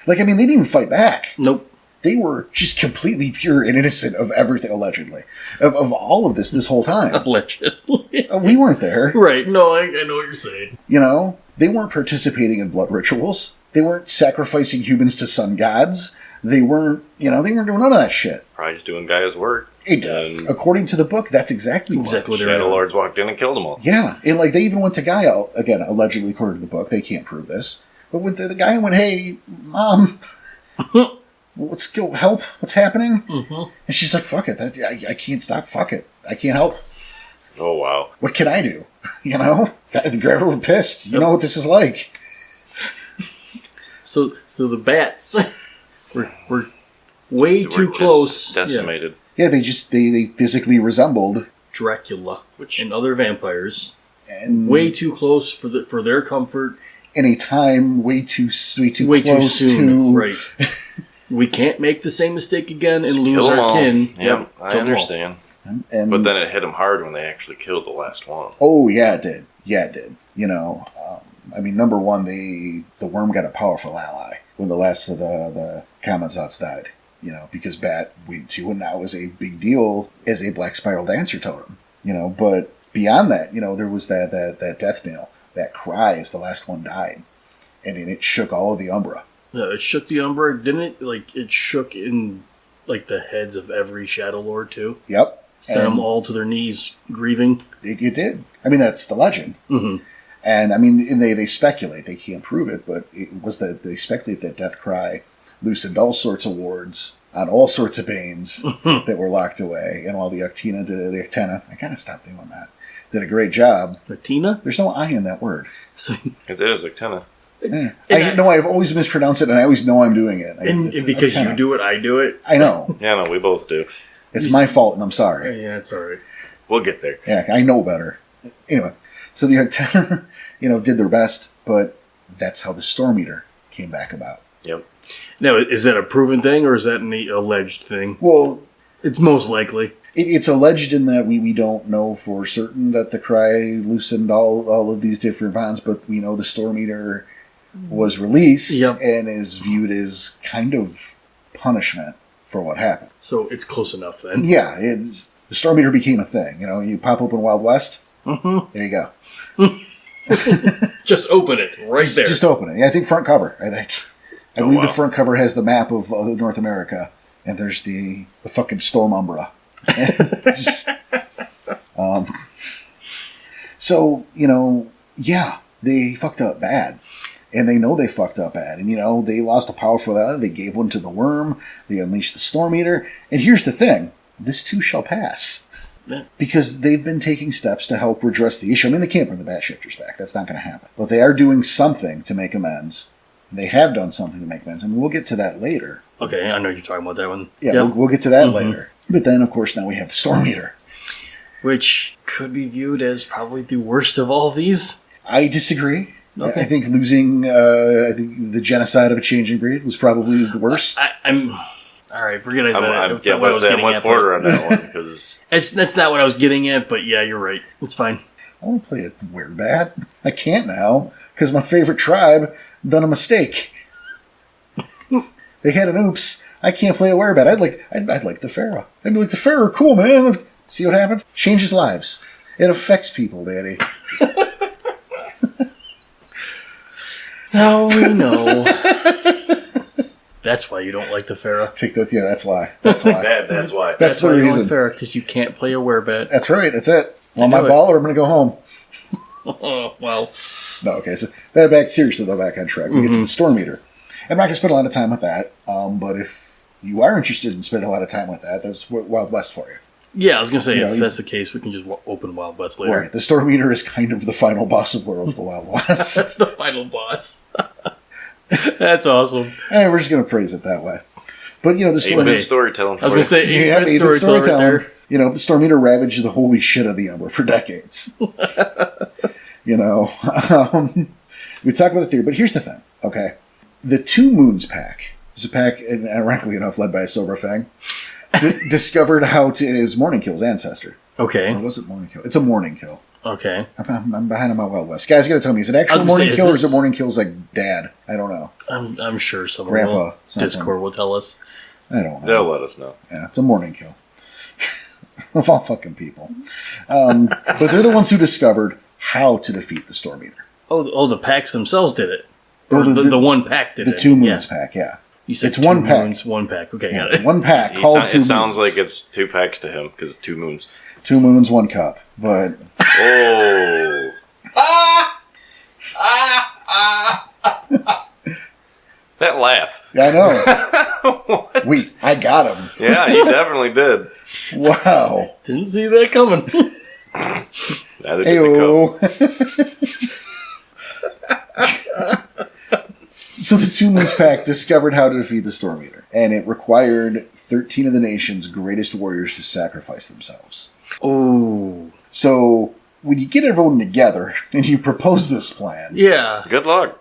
S1: Like, I mean, they didn't even fight back.
S3: Nope.
S1: They were just completely pure and innocent of everything, allegedly. Of all of this whole time.
S3: Allegedly.
S1: We weren't there.
S3: Right. No, I know what you're saying.
S1: You know? They weren't participating in blood rituals. They weren't sacrificing humans to sun gods. They weren't doing none of that shit.
S2: Probably just doing Gaia's work.
S1: According to the book, that's exactly what
S2: Shadowlords walked in and killed them all.
S1: Yeah, and like they even went to Gaia, again, allegedly according to the book, they can't prove this, but went to the guy and went, "Hey, Mom, let's go help. What's happening?" Mm-hmm. And she's like, "Fuck it, I can't stop. Fuck it, I can't help."
S2: Oh wow,
S1: what can I do? You know, the Graver were pissed. You know what this is like.
S3: So the bats were way too close,
S2: decimated.
S1: Yeah, they physically resembled
S3: Dracula and other vampires, and way too close for their comfort.
S1: In a time way too close
S3: soon.
S1: to
S3: right. We can't make the same mistake again and lose our kin.
S2: Yep, I understand.
S1: And,
S2: but then it hit them hard when they actually killed the last one.
S1: Oh yeah, it did. Yeah, it did. You know, I mean, number one, the worm got a powerful ally when the last of the Kamizots died. You know, because Bat went to and now is a big deal as a black spiral dancer totem. You know, but beyond that, you know, there was that death knell, that cry as the last one died, and it shook all of the Umbra.
S3: Yeah, it shook the Umbra, didn't it? Like it shook in like the heads of every Shadowlord too.
S1: Yep,
S3: sent them all to their knees grieving.
S1: It did. I mean, that's the legend.
S3: Mm-hmm.
S1: And I mean, and they speculate, they can't prove it, but it was that they speculate that death cry loosened all sorts of wards on all sorts of banes that were locked away, and while the Octena, I kind of stopped doing that, did a great job.
S3: Octena?
S1: There's no I in that word.
S3: So,
S2: it is Octena.
S1: Yeah. I know I've always mispronounced it, and I always know I'm doing it.
S3: And because Octena. You do it, I do it.
S1: I know.
S2: Yeah, no, we both do.
S1: It's my fault, and I'm sorry.
S3: Yeah, it's all right.
S2: We'll get there.
S1: Yeah, I know better. Anyway, so the Octena, did their best, but that's how the Storm Eater came back about.
S2: Yep.
S3: Now, is that a proven thing, or is that an alleged thing?
S1: Well,
S3: it's most likely.
S1: It's alleged in that we don't know for certain that the cry loosened all of these different bonds, but we know the Storm Eater was released and is viewed as kind of punishment for what happened.
S3: So it's close enough then.
S1: Yeah, the Storm Eater became a thing. You pop open Wild West, there you go.
S3: Just open it right there.
S1: Just open it. Yeah, I think front cover, I believe the front cover has the map of North America, and there's the fucking Storm Umbra. So, they fucked up bad. And they know they fucked up bad. And, they lost a powerful ally. They gave one to the worm. They unleashed the Storm Eater. And here's the thing. This too shall pass. Yeah. Because they've been taking steps to help redress the issue. I mean, they can't bring the Bat Shifters back. That's not going to happen. But they are doing something to make amends. They have done something to make amends. And we'll get to that later.
S3: Okay, I know you're talking about that one.
S1: Yeah, yep. we'll get to that later. But then, of course, now we have the Storm Eater.
S3: Which could be viewed as probably the worst of all these.
S1: I disagree.
S3: Okay.
S1: I think losing the genocide of a changing breed was probably the worst.
S3: I'm all right. Forget I said it.
S2: I'm with Porter on that one because
S3: that's not what I was getting at. But yeah, you're right. It's fine.
S1: I want to play it Werebat. I can't now because my favorite tribe done a mistake. They had an oops. I can't play a Werebat. I'd like the Pharaoh. I'd be like the Pharaoh. Cool, man. See what happened? Changes lives. It affects people, Daddy.
S3: Now we know. That's why you don't like the Pharaoh.
S1: Take that. Yeah, that's why. That's why.
S2: That's why.
S1: That's the
S3: why
S1: reason.
S3: You don't like Pharaoh, because you can't play a Werebat.
S1: That's right. That's it. Want my ball, or I'm going to go home.
S3: Oh, well.
S1: No, okay. So back seriously though. Back on track. We get to the Storm Eater. I'm not going to spend a lot of time with that. But if you are interested in spending a lot of time with that, that's Wild West for you.
S3: Yeah, I was going to say, if that's the case, we can just open Wild West later.
S1: Right. The Storm Eater is kind of the final boss of War of the Wild West.
S3: That's the final boss. That's awesome.
S1: We're just going to phrase it that way. But, the Storm Eater...
S2: storytelling.
S3: I was going to say, 8-bit storytelling right there.
S1: The Storm Eater ravaged the holy shit of the Umbra for decades. We talk about the theory, but here's the thing. Okay. The Two Moons Pack is a pack, and ironically enough, led by a Silver Fang, discovered how to... It was Morning Kill's ancestor.
S3: Okay.
S1: Or was it Morning Kill? It's a Morning Kill.
S3: Okay.
S1: I'm behind on my Wild West. Guys, you gotta tell me, is it actual Morning Kill or is it Morning Kill's like dad? I don't know.
S3: I'm sure someone
S1: Grandpa,
S3: Discord will tell us.
S1: I don't know.
S2: They'll let us know.
S1: Yeah, it's a Morning Kill. Of all fucking people. But they're the ones who discovered how to defeat the Storm Eater.
S3: Oh, the packs themselves did it.
S1: Or
S3: Or the one pack did it.
S1: The Two Moons pack, yeah.
S3: You said
S1: it's one pack.
S3: Moons, one pack. Okay,
S1: Yeah,
S3: got it.
S1: one pack called Two Moons.
S2: It sounds like it's 2 packs to him because it's 2 moons.
S1: 2 moons, 1 cup. But
S2: Oh. That laugh.
S1: yeah, I know. Wait, I got him.
S2: Yeah, he definitely did.
S1: Wow.
S3: Didn't see that coming.
S2: Neither did the cup.
S1: Ayo. So the Two Moons Pack discovered how to defeat the Storm Eater, and it required 13 of the nation's greatest warriors to sacrifice themselves.
S3: Oh.
S1: So when you get everyone together and you propose this plan,
S3: Yeah.
S2: Good luck.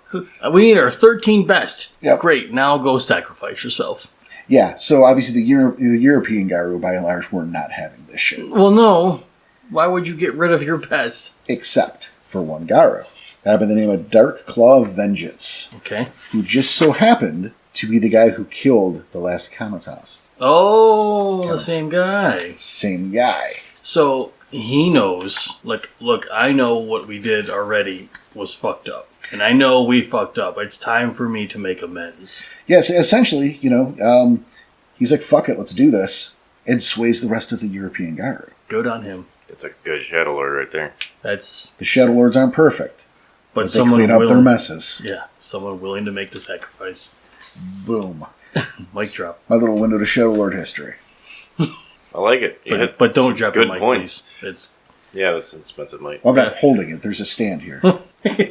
S3: We need our 13 best.
S1: Yep.
S3: Great. Now go sacrifice yourself.
S1: yeah. So obviously the European Garu, by and large, were not having this shit,
S3: Well, no. Why would you get rid of your best?
S1: except for one Garu, by the name of Dark Claw of Vengeance,
S3: Okay.
S1: who just so happened to be the guy who killed the last Kamatas.
S3: Oh, the same guy.
S1: Same guy.
S3: So he knows, like, look, I know what we did already was fucked up. And I know we fucked up. It's time for me to make amends.
S1: Yes, essentially, he's like, fuck it, let's do this, and sways the rest of the European Garu.
S3: Good on him.
S2: It's a good Shadowlord right there.
S3: That's,
S1: The Shadowlords aren't perfect,
S3: but
S1: but they
S3: someone
S1: clean up
S3: willing,
S1: their messes.
S3: yeah, someone willing to make the sacrifice.
S1: Boom.
S3: Mic drop.
S1: My little window to Shadowlord history.
S2: I like it. You hit
S3: But don't drop
S2: good
S3: the mic,
S2: points.
S3: please. It's
S2: Yeah, that's an expensive mic.
S1: Well, I'm not holding it. There's a stand here.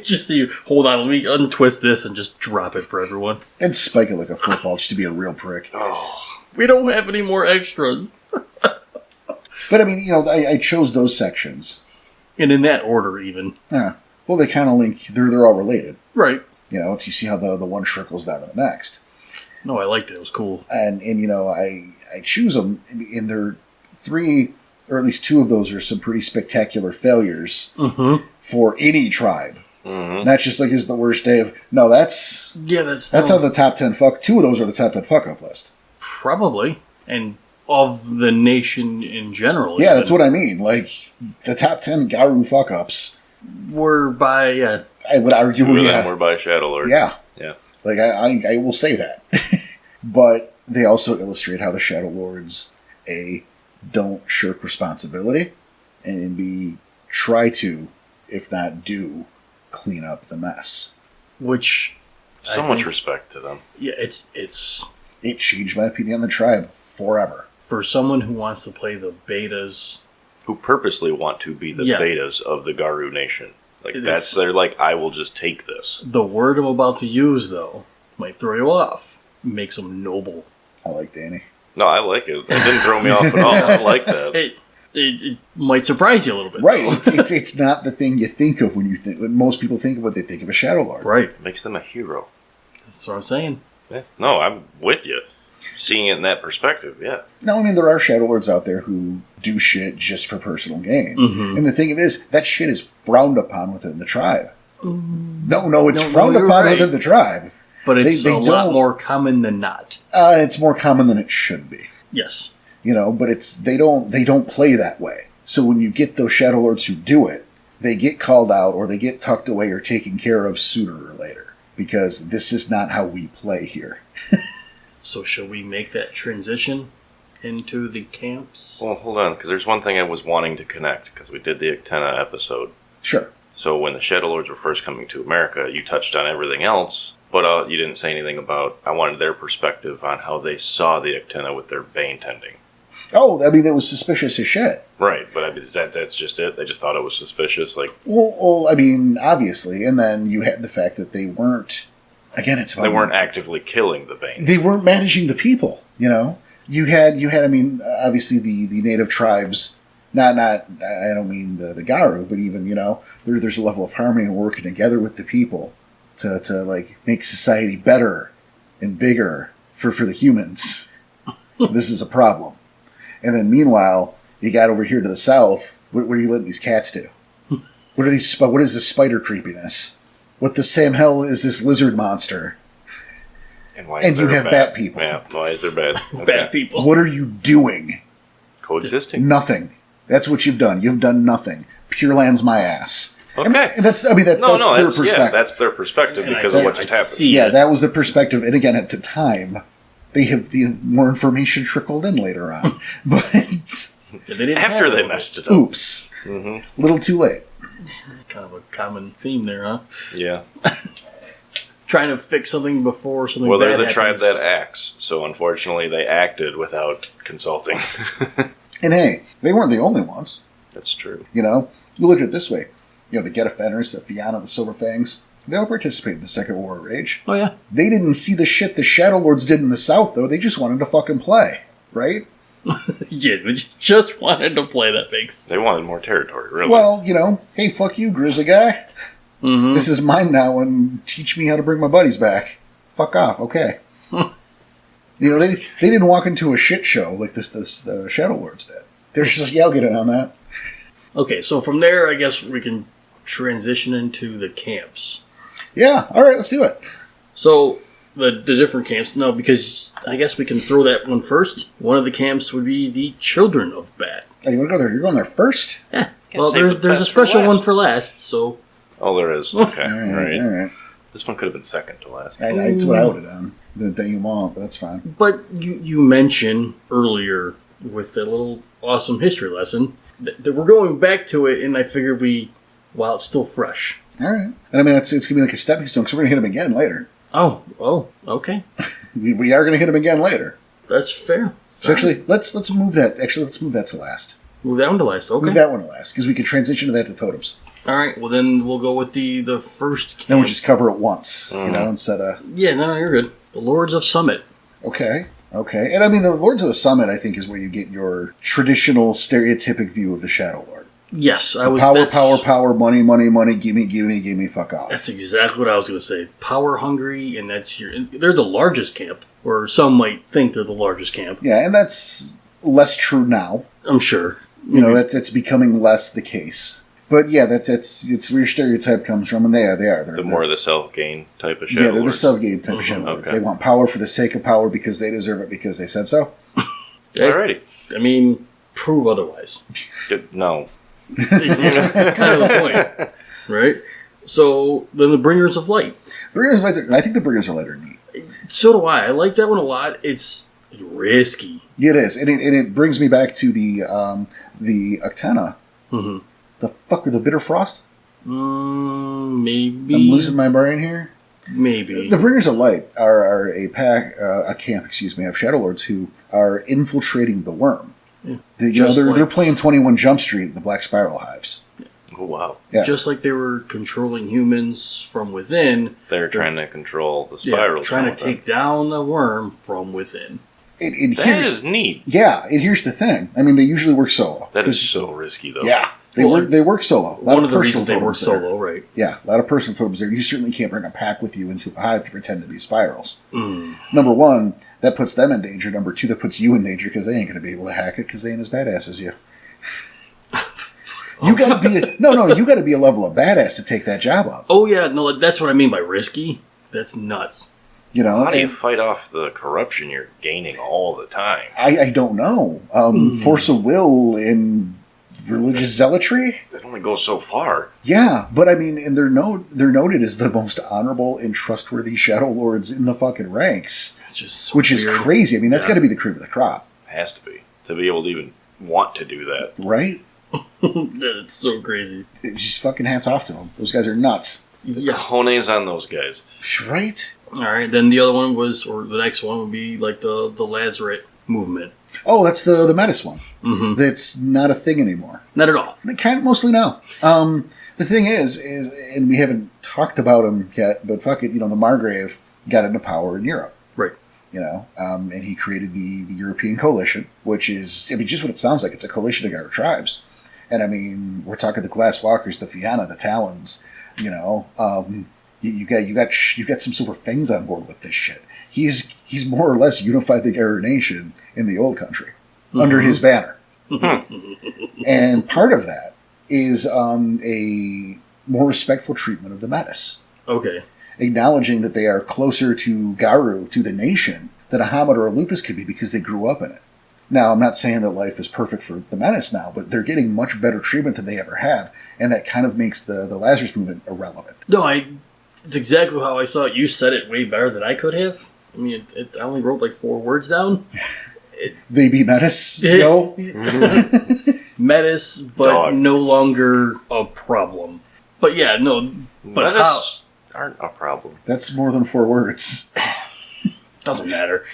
S3: just so you hold on. Let me untwist this and just drop it for everyone.
S1: And spike it like a football just to be a real prick.
S2: Oh,
S3: We don't have any more extras.
S1: But I mean, I chose those sections.
S3: And in that order, even.
S1: Yeah. Well, they kind of link. They're all related.
S3: Right.
S1: It's you see how the one trickles down to the next.
S3: No, I liked it. It was cool.
S1: And I choose them, and they're 3, or at least 2 of those are some pretty spectacular failures for any tribe.
S2: Mm-hmm.
S1: Not just like, is the worst day of... No, that's on the top 10 fuck... 2 of those are the top 10 fuck-up list.
S3: Probably. And of the nation in general.
S1: Yeah, that's what I mean. Like, the top 10 Garu fuck-ups...
S3: We're by...
S1: I would argue...
S2: 2 of them were by Shadowlord.
S1: Yeah.
S2: Yeah.
S1: Like, I will say that. But they also illustrate how the Shadowlords, A, don't shirk responsibility, and B, try to, if not do, clean up the mess.
S3: Which...
S2: So much respect to them.
S3: Yeah, it's...
S1: It changed my opinion on the tribe forever.
S3: For someone who wants to play the betas...
S2: Who purposely want to be the
S3: Yeah.
S2: betas of the Garu Nation. Like,
S3: It's-
S2: they're like, I will just take this.
S3: The word I'm about to use, though, might throw you off. Makes them noble.
S1: I like Danny.
S2: No, I like it. It didn't throw me off at all. I like that.
S3: It might surprise you a little bit.
S1: Right.
S3: though.
S1: It's not the thing you think of when most people think of what they think of a Shadowlord.
S3: Right.
S2: It makes them a hero.
S3: That's what I'm saying.
S2: Yeah. No, I'm with you. Seeing it in that perspective, yeah.
S1: No, I mean, there are Shadowlords out there who do shit just for personal gain.
S3: Mm-hmm.
S1: And the thing is, that shit is frowned upon within the tribe. No, it's
S3: No,
S1: frowned
S3: you're
S1: upon
S3: right.
S1: within the tribe.
S3: But it's
S1: They
S3: a lot
S1: don't-
S3: more common than not.
S1: It's more common than it should be.
S3: Yes.
S1: But they don't play that way. So when you get those Shadowlords who do it, they get called out or they get tucked away or taken care of sooner or later. Because this is not how we play here.
S3: So shall we make that transition into the camps?
S2: Well, hold on, because there's one thing I was wanting to connect, because we did the Ectena episode.
S1: Sure.
S2: So when the Shadowlords were first coming to America, you touched on everything else, but you didn't say anything about, I wanted their perspective on how they saw the Ectena with their bane tending.
S1: Oh, I mean, it was suspicious as shit.
S2: Right, but I mean, that's just it? They just thought it was suspicious? Like,
S1: Well, I mean, obviously. And then you had the fact that they weren't... Again, it's about...
S2: they weren't actively killing the bane.
S1: They weren't managing the people, You had, I mean, obviously the native tribes, not I don't mean the Garu, but even, there's a level of harmony and working together with the people to like make society better and bigger for the humans. This is a problem. And then meanwhile, you got over here to the south. What are you letting these cats do? What are these? What is this spider creepiness? What the Sam hell is this lizard monster?
S2: And
S1: you have bat people.
S2: Yeah, why is there bad? Okay.
S3: Bad people.
S1: What are you doing?
S2: Coexisting.
S1: Nothing. That's what you've done. You've done nothing. Pure Land's my ass.
S2: Okay.
S1: And that's their perspective.
S2: Yeah, that's their perspective
S3: And
S2: because
S3: I
S2: of what
S3: think
S2: just
S3: I
S2: happened.
S3: see-
S1: Yeah,
S3: it.
S1: that was the perspective. And again, at the time, they have the more information trickled in later on. But
S3: Yeah, they didn't
S2: After
S3: have
S2: they
S3: it.
S2: messed it up.
S1: oops, little too late.
S3: Kind of a common theme there, huh?
S2: Yeah.
S3: Trying to fix something before something
S2: Well, they're
S3: bad
S2: the tribe
S3: happens.
S2: that acts, so unfortunately they acted without consulting.
S1: And hey, they weren't the only ones.
S2: That's true.
S1: You know, you look at it this way. You know, the Getafeners, the Fianna, the Silverfangs, they all participated in the Second War of Rage.
S3: Oh, yeah.
S1: They didn't see the shit the Shadowlords did in the South, though. They just wanted to fucking play, right?
S3: Yeah, we just wanted to play that fix.
S2: They wanted more territory, really.
S1: Well, you know, hey, fuck you, grizzly guy.
S3: Mm-hmm.
S1: This is mine now, and teach me how to bring my buddies back. Fuck off, okay. You know, they didn't walk into a shit show like the Shadowlords did. They're just, yeah, I'll get in on that.
S3: Okay, so from there, I guess we can transition into the camps.
S1: Yeah, all right, let's do it.
S3: So, the different camps, no, because I guess we can throw that one first. One of the camps would be the Children of Bat.
S1: Oh, you want to go there? You're going there first?
S3: Yeah.
S2: Guess
S3: Well,
S2: save
S3: there's
S2: the
S3: a
S2: best for
S3: special
S2: last.
S3: one for last, so...
S2: Oh, there is. Okay.
S1: All right,
S2: Right.
S1: all right.
S2: This one could have been second to last.
S1: That's what I would have done. The thing you want, but that's fine.
S3: But you mentioned earlier with that little awesome history lesson that we're going back to it, and I figured while it's still fresh.
S1: All right. And I mean, it's going to be like a stepping stone because we're going to hit him again later.
S3: Oh, okay.
S1: We are going to hit him again later.
S3: That's fair.
S1: So actually, let's move that. Actually, let's move that to last.
S3: Move that one to last. Okay.
S1: Move that one to last because we can transition to that to totems.
S3: All right. Well, then we'll go with the first camp.
S1: Then we'll just cover it once, you know, instead of...
S3: Yeah, no, you're good. The Lords of Summit.
S1: Okay. And I mean, the Lords of the Summit, I think, is where you get your traditional, stereotypic view of the Shadow Lord.
S3: Yes, I was...
S1: Power, money, gimme, fuck off.
S3: That's exactly what I was going to say. Power hungry, and they're the largest camp, or some might think they're the largest camp.
S1: Yeah, and that's less true now.
S3: I'm sure.
S1: You know, that's becoming less the case. But yeah, it's where your stereotype comes from, and they are. They're
S2: More of the self-gain type of shadow.
S1: Yeah, they're the
S2: lords.
S1: self-game type of Shadow Lords.
S2: Okay.
S1: They want power for the sake of power because they deserve it because they said so.
S2: Alrighty.
S3: I mean, prove otherwise.
S2: Good. No.
S3: Kind of the point, right? So then the Bringers of Light.
S1: Bringers of Light, I think the Bringers of Light are neat.
S3: So do I. I like that one a lot. It's risky.
S1: It is, and it brings me back to the Octana.
S3: Mm-hmm.
S1: The fuck were the Bitter Frost?
S3: Maybe.
S1: I'm losing my brain here.
S3: Maybe.
S1: The Bringers of Light are a camp, of Shadow Lords who are infiltrating the worm.
S3: Yeah.
S1: They're playing 21 Jump Street, the Black Spiral Hives.
S2: Oh, wow.
S1: Yeah.
S3: Just like they were controlling humans from within.
S2: They're trying to control the spirals.
S3: Trying to take down the worm from within.
S2: That is neat.
S1: Yeah, and here's the thing. I mean, they usually work solo.
S2: That is so risky, though.
S1: Yeah, they work solo.
S3: One of the reasons they work solo, right?
S1: Yeah, a lot of personal totems there. You certainly can't bring a pack with you into a hive to pretend to be spirals. Number one, that puts them in danger. Number two, that puts you in danger because they ain't going to be able to hack it because they ain't as badass as you. You got to be you got to be a level of badass to take that job up.
S3: Oh yeah, no, that's what I mean by risky. That's nuts.
S1: You know,
S2: How do you fight off the corruption you're gaining all the time?
S1: I don't know. Force of will and religious zealotry.
S2: That only goes so far.
S1: Yeah, but I mean, and they're noted as the most honorable and trustworthy Shadow Lords in the fucking ranks,
S3: It's just so
S1: which is
S3: weird.
S1: crazy. I mean, that's got to be the cream of the crop,
S2: It has to be. To be able to even want to do that.
S1: right?
S3: That's so crazy.
S1: It's just fucking hats off to them. Those guys are nuts,
S3: Yeah.
S2: Cojones on those guys.
S1: right?
S3: All right. Then the other one the next one would be like the Lazaret movement.
S1: Oh, that's the Metis one.
S3: Mm-hmm.
S1: That's not a thing anymore.
S3: Not at all.
S1: Mostly no. The thing is, and we haven't talked about him yet, but fuck it, the Margrave got into power in Europe.
S3: Right.
S1: And he created the European Coalition, which is, I mean, just what it sounds like. It's a coalition of our tribes. And I mean, we're talking the Glass Walkers, the Fianna, the Talons, You got some super things on board with this shit. He's more or less unified the Garrow Nation in the old country under his banner. And part of that is a more respectful treatment of the Metis.
S3: Okay.
S1: Acknowledging that they are closer to Garu, to the nation, than a Hamid or a Lupus could be because they grew up in it. Now, I'm not saying that life is perfect for the Metis now, but they're getting much better treatment than they ever have, and that kind of makes the Lazarus movement irrelevant.
S3: No, it's exactly how I saw it. You said it way better than I could have. I mean, I only wrote like 4 words down.
S1: They be Metis, no?
S3: Metis, but
S2: Dog.
S3: no longer a problem. But yeah, no. But
S2: Metis aren't a problem.
S1: That's more than 4 words.
S3: Doesn't matter.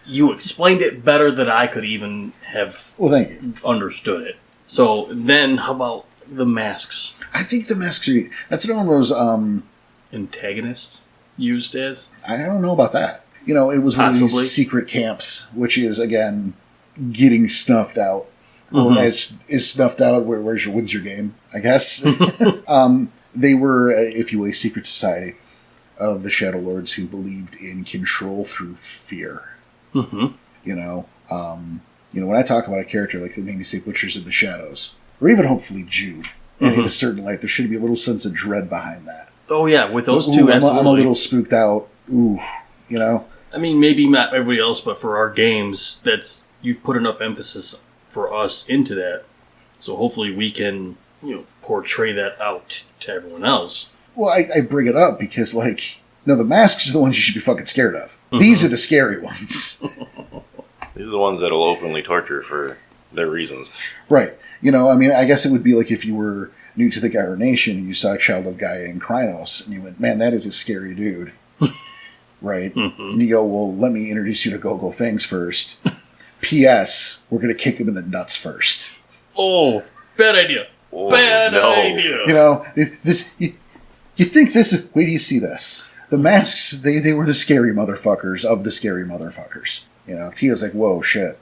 S3: You explained it better than I could even have
S1: Well, thank you.
S3: understood it. So then, how about the masks?
S1: I think the masks are... That's one of those...
S3: Antagonists used as?
S1: I don't know about that. You know, it was one of
S3: Possibly.
S1: these secret camps, which is, again, getting snuffed out. Or as is snuffed out, where's your wins your game, I guess. They were, if you will, a secret society of the Shadowlords who believed in control through fear.
S3: Mm-hmm.
S1: You know, when I talk about a character like maybe say Butchers in the Shadows, or even hopefully Jude, and in a certain light, there should be a little sense of dread behind that.
S3: Oh yeah, with those two, absolutely.
S1: I'm a little spooked out. Ooh, you know.
S3: I mean, maybe not everybody else, but for our games, you've put enough emphasis for us into that, so hopefully we can, portray that out to everyone else.
S1: Well, I bring it up because, the masks are the ones you should be fucking scared of. These are the scary ones.
S2: These are the ones that'll openly torture for their reasons.
S1: Right. I guess it would be like if you were new to the Gyro Nation and you saw a Child of Gaia in Krynos, and you went, man, that is a scary dude. Right? And you go, well, let me introduce you to Go-Go Fangs first. P.S. We're going to kick him in the nuts first.
S3: Oh, bad idea.
S2: Oh,
S3: bad
S2: no.
S3: idea.
S1: You think this... Wait till you see this. The masks, they were the scary motherfuckers of the scary motherfuckers. Tia's like, whoa, shit,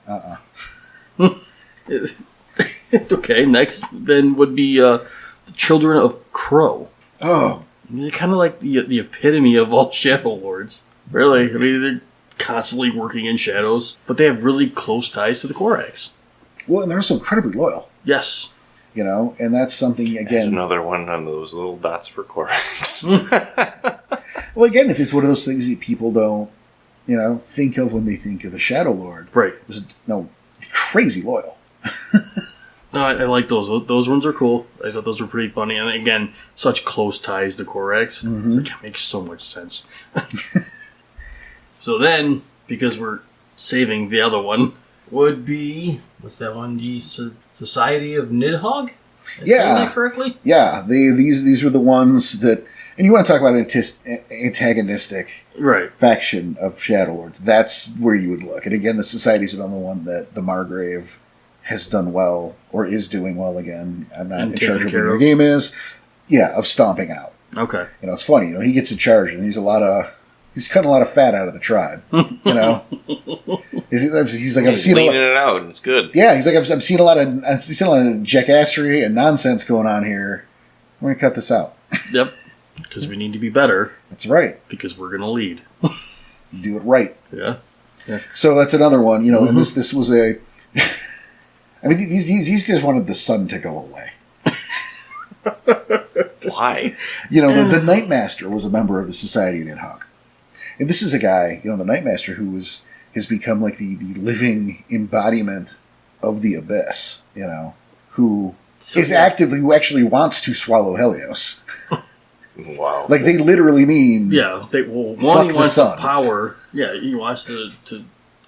S3: Okay, next then would be the Children of Crow.
S1: Oh.
S3: They're kind of like the epitome of all Shadowlords. Really, I mean, they're constantly working in shadows, but they have really close ties to the Korax.
S1: Well, and they're also incredibly loyal.
S3: Yes.
S1: And that's something,
S2: There's
S1: again...
S2: another one on those little dots for Korax.
S1: Well, again, it's one of those things that people don't, think of when they think of a Shadowlord.
S3: Right.
S1: Crazy loyal.
S3: No, I like those. Those ones are cool. I thought those were pretty funny. And again, such close ties to Korax. It makes so much sense. So then, because we're saving the other one, would be... What's that one? The Society of Nidhogg? Am I saying that correctly?
S1: Yeah. These were the ones that... And you want to talk about antagonistic faction of Shadowlords. That's where you would look. And again, the Society's another one that the Margrave has done well, or is doing well again. I'm not in charge of what your game is. Yeah, of stomping out.
S3: Okay.
S1: It's funny. He gets in charge, and he's cutting a lot of fat out of the tribe. He's like, I've seen
S2: leaning it out, and it's good.
S1: Yeah, he's like, I've seen a lot of jackassery and nonsense going on here. We're gonna cut this out.
S3: Yep. Because we need to be better.
S1: That's right.
S3: Because we're gonna lead.
S1: Do it right.
S3: Yeah.
S1: So that's another one. And this was a. I mean, these guys wanted the sun to go away.
S2: Why?
S1: The Nightmaster was a member of the Society of Nidhogg. And this is a guy, the Nightmaster, who has become like the living embodiment of the Abyss, who who actually wants to swallow Helios.
S2: Wow.
S1: Like, they literally mean...
S3: Yeah, he
S1: the
S3: wants
S1: sun.
S3: the power. Yeah, he wants to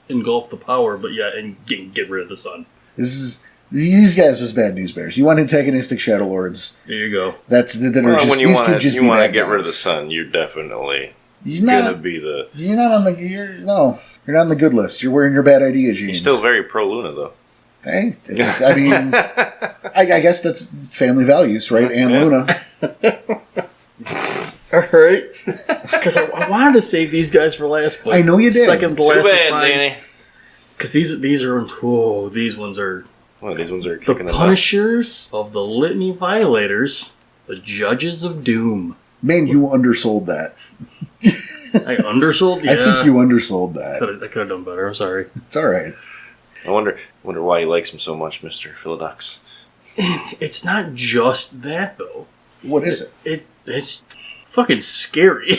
S3: engulf the power, but and get rid of the sun.
S1: These guys was bad news bears. You want antagonistic Shadowlords.
S3: There you go.
S1: When you want to
S2: get rid of the sun, you're definitely
S1: you're
S2: gonna be the...
S1: You're not on the good list. You're wearing your bad idea jeans.
S2: You're still very pro-Luna, though.
S1: Hey, I guess that's family values, right? And Luna.
S3: All right. Because I wanted to save these guys for last, but
S1: I know you did.
S3: Second to last
S2: Too
S3: is
S2: bad,
S3: fine.
S2: Danny.
S3: Because these are... Oh, these ones are...
S2: Well, these ones are
S3: The
S2: kicking the
S3: Punishers of the Litany Violators, the Judges of Doom.
S1: Man, you undersold that.
S3: I undersold? Yeah.
S1: I think you undersold that.
S3: I could have done better. I'm sorry.
S1: It's all right.
S2: I wonder why he likes him so much, Mr. Philodox.
S3: It's not just that, though.
S1: What is it?
S3: It's fucking scary.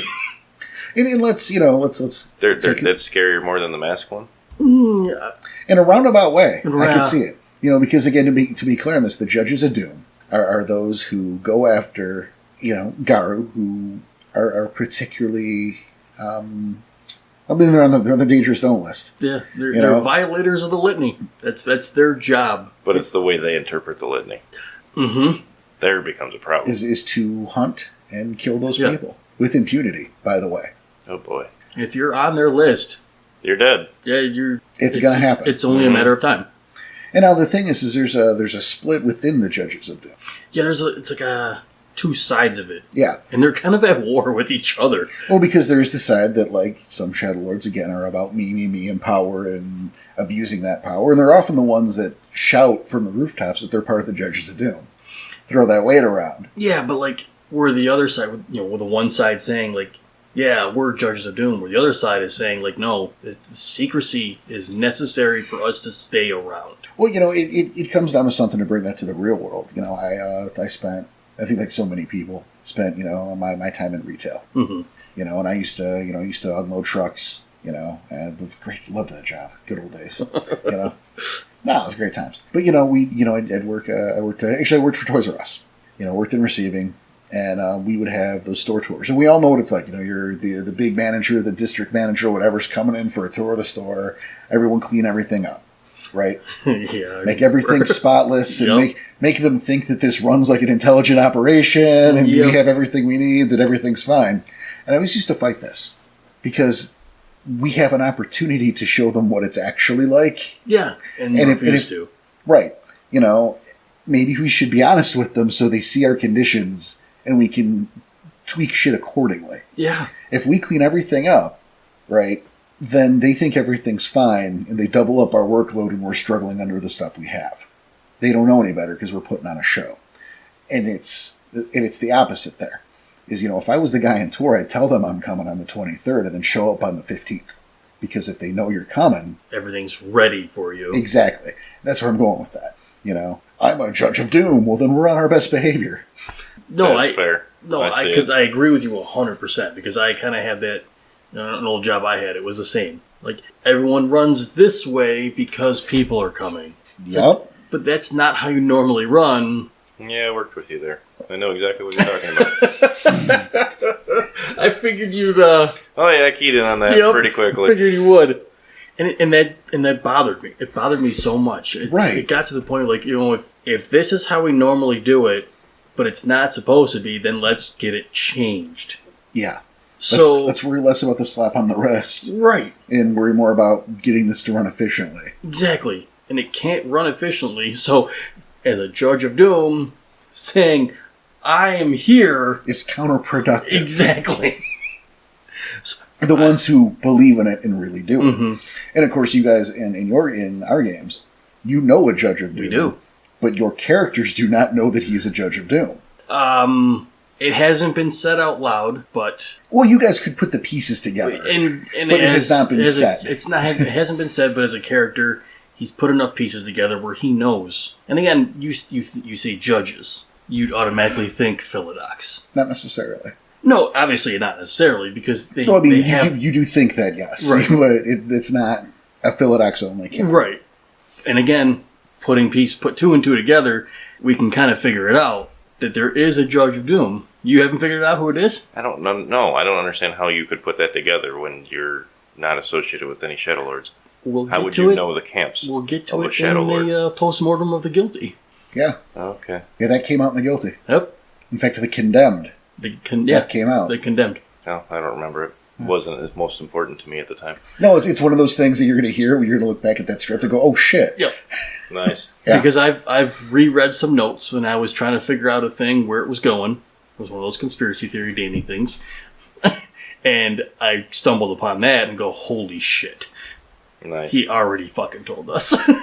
S1: And let's.
S2: That's scarier more than the mask one?
S1: In a roundabout way, I can see it. Because again, to be clear on this, the judges of doom are those who go after, Garu, who are particularly, they're on the dangerous don't list.
S3: Yeah, they're violators of the litany. That's their job.
S2: But it's the way they interpret the litany.
S3: Mm-hmm.
S2: There becomes a problem.
S1: Is to hunt and kill those people with impunity, by the way.
S2: Oh boy.
S3: If you're on their list,
S2: you're dead.
S3: Yeah,
S1: it's going to happen.
S3: It's only a matter of time.
S1: And now the thing is there's a split within the judges of doom.
S3: Yeah, it's like two sides of it.
S1: Yeah.
S3: And they're kind of at war with each other.
S1: Well, because there's the side that, like, some Shadowlords, again, are about me, and power and abusing that power. And they're often the ones that shout from the rooftops that they're part of the judges of doom. Throw that weight around.
S3: Yeah, but, like, we're the other side, with the one side saying, like, yeah, we're judges of doom, where the other side is saying, like, no, secrecy is necessary for us to stay around.
S1: Well, it comes down to something to bring that to the real world. I spent, I think like so many people, my time in retail.
S3: Mm-hmm.
S1: And I used to unload trucks, and great, loved that job. Good old days, No, it was great times. But, I'd work, I worked for Toys R Us, worked in receiving. And we would have those store tours. And we all know what it's like. You're the big manager, the district manager, whatever's coming in for a tour of the store. Everyone clean everything up, right?
S3: Yeah.
S1: Make everything spotless and make them think that this runs like an intelligent operation and we have everything we need, that everything's fine. And I always used to fight this because we have an opportunity to show them what it's actually like.
S3: Yeah, and refuse to.
S1: Right. Maybe we should be honest with them so they see our conditions and we can tweak shit accordingly.
S3: Yeah.
S1: If we clean everything up, right, then they think everything's fine and they double up our workload and we're struggling under the stuff we have. They don't know any better because we're putting on a show. And it's the opposite there. If I was the guy in tour, I'd tell them I'm coming on the 23rd and then show up on the 15th. Because if they know you're coming...
S3: everything's ready for you.
S1: Exactly. That's where I'm going with that. I'm a judge of doom. Well, then we're on our best behavior.
S2: No, that's fair.
S3: No, because I agree with you 100%. Because I kind of had that, an old job I had. It was the same. Like, everyone runs this way because people are coming.
S1: Yep.
S3: But that's not how you normally run.
S2: Yeah, I worked with you there. I know exactly what you're talking about.
S3: I figured you'd...
S2: oh, yeah, I keyed in on that pretty quickly.
S3: I figured you would. And that bothered me. It bothered me so much. It got to the point where, like, if this is how we normally do it, but it's not supposed to be, then let's get it changed.
S1: Yeah.
S3: So
S1: let's worry less about the slap on the wrist.
S3: Right.
S1: And worry more about getting this to run efficiently.
S3: Exactly. And it can't run efficiently. So, as a judge of doom, saying, I am here...
S1: is counterproductive.
S3: Exactly.
S1: The ones who believe in it and really do it.
S3: Mm-hmm.
S1: And of course, you guys in our games, a judge of doom.
S3: We do.
S1: But your characters do not know that he's a judge of doom.
S3: It hasn't been said out loud, but...
S1: well, you guys could put the pieces together.
S3: But
S1: it has not been said.
S3: It hasn't been said, but as a character, he's put enough pieces together where he knows. And again, you say judges. You'd automatically think Philodox.
S1: Not necessarily.
S3: No, obviously not necessarily, because they,
S1: you do think that, yes.
S3: Right.
S1: But it's not a Philodox only character.
S3: Right. And again, put two and two together, we can kind of figure it out, that there is a Judge of Doom. You haven't figured out who it is?
S2: I don't know. No, I don't understand how you could put that together when you're not associated with any Shadowlords. How would you know the camps?
S3: We'll get to it in the post-mortem of the guilty.
S1: Yeah.
S2: Okay.
S1: Yeah, that came out in the guilty.
S3: Yep.
S1: In fact, the condemned. That came out.
S3: The condemned.
S2: Oh, I don't remember it. It wasn't as most important to me at the time.
S1: No, it's one of those things that you're going to hear when you're going to look back at that script and go, oh, shit.
S3: Yep.
S2: Nice.
S1: Yeah.
S3: Because I've reread some notes, and I was trying to figure out a thing where it was going. It was one of those conspiracy theory dandy things. And I stumbled upon that and go, holy shit.
S2: Nice.
S3: He already fucking told us.
S2: All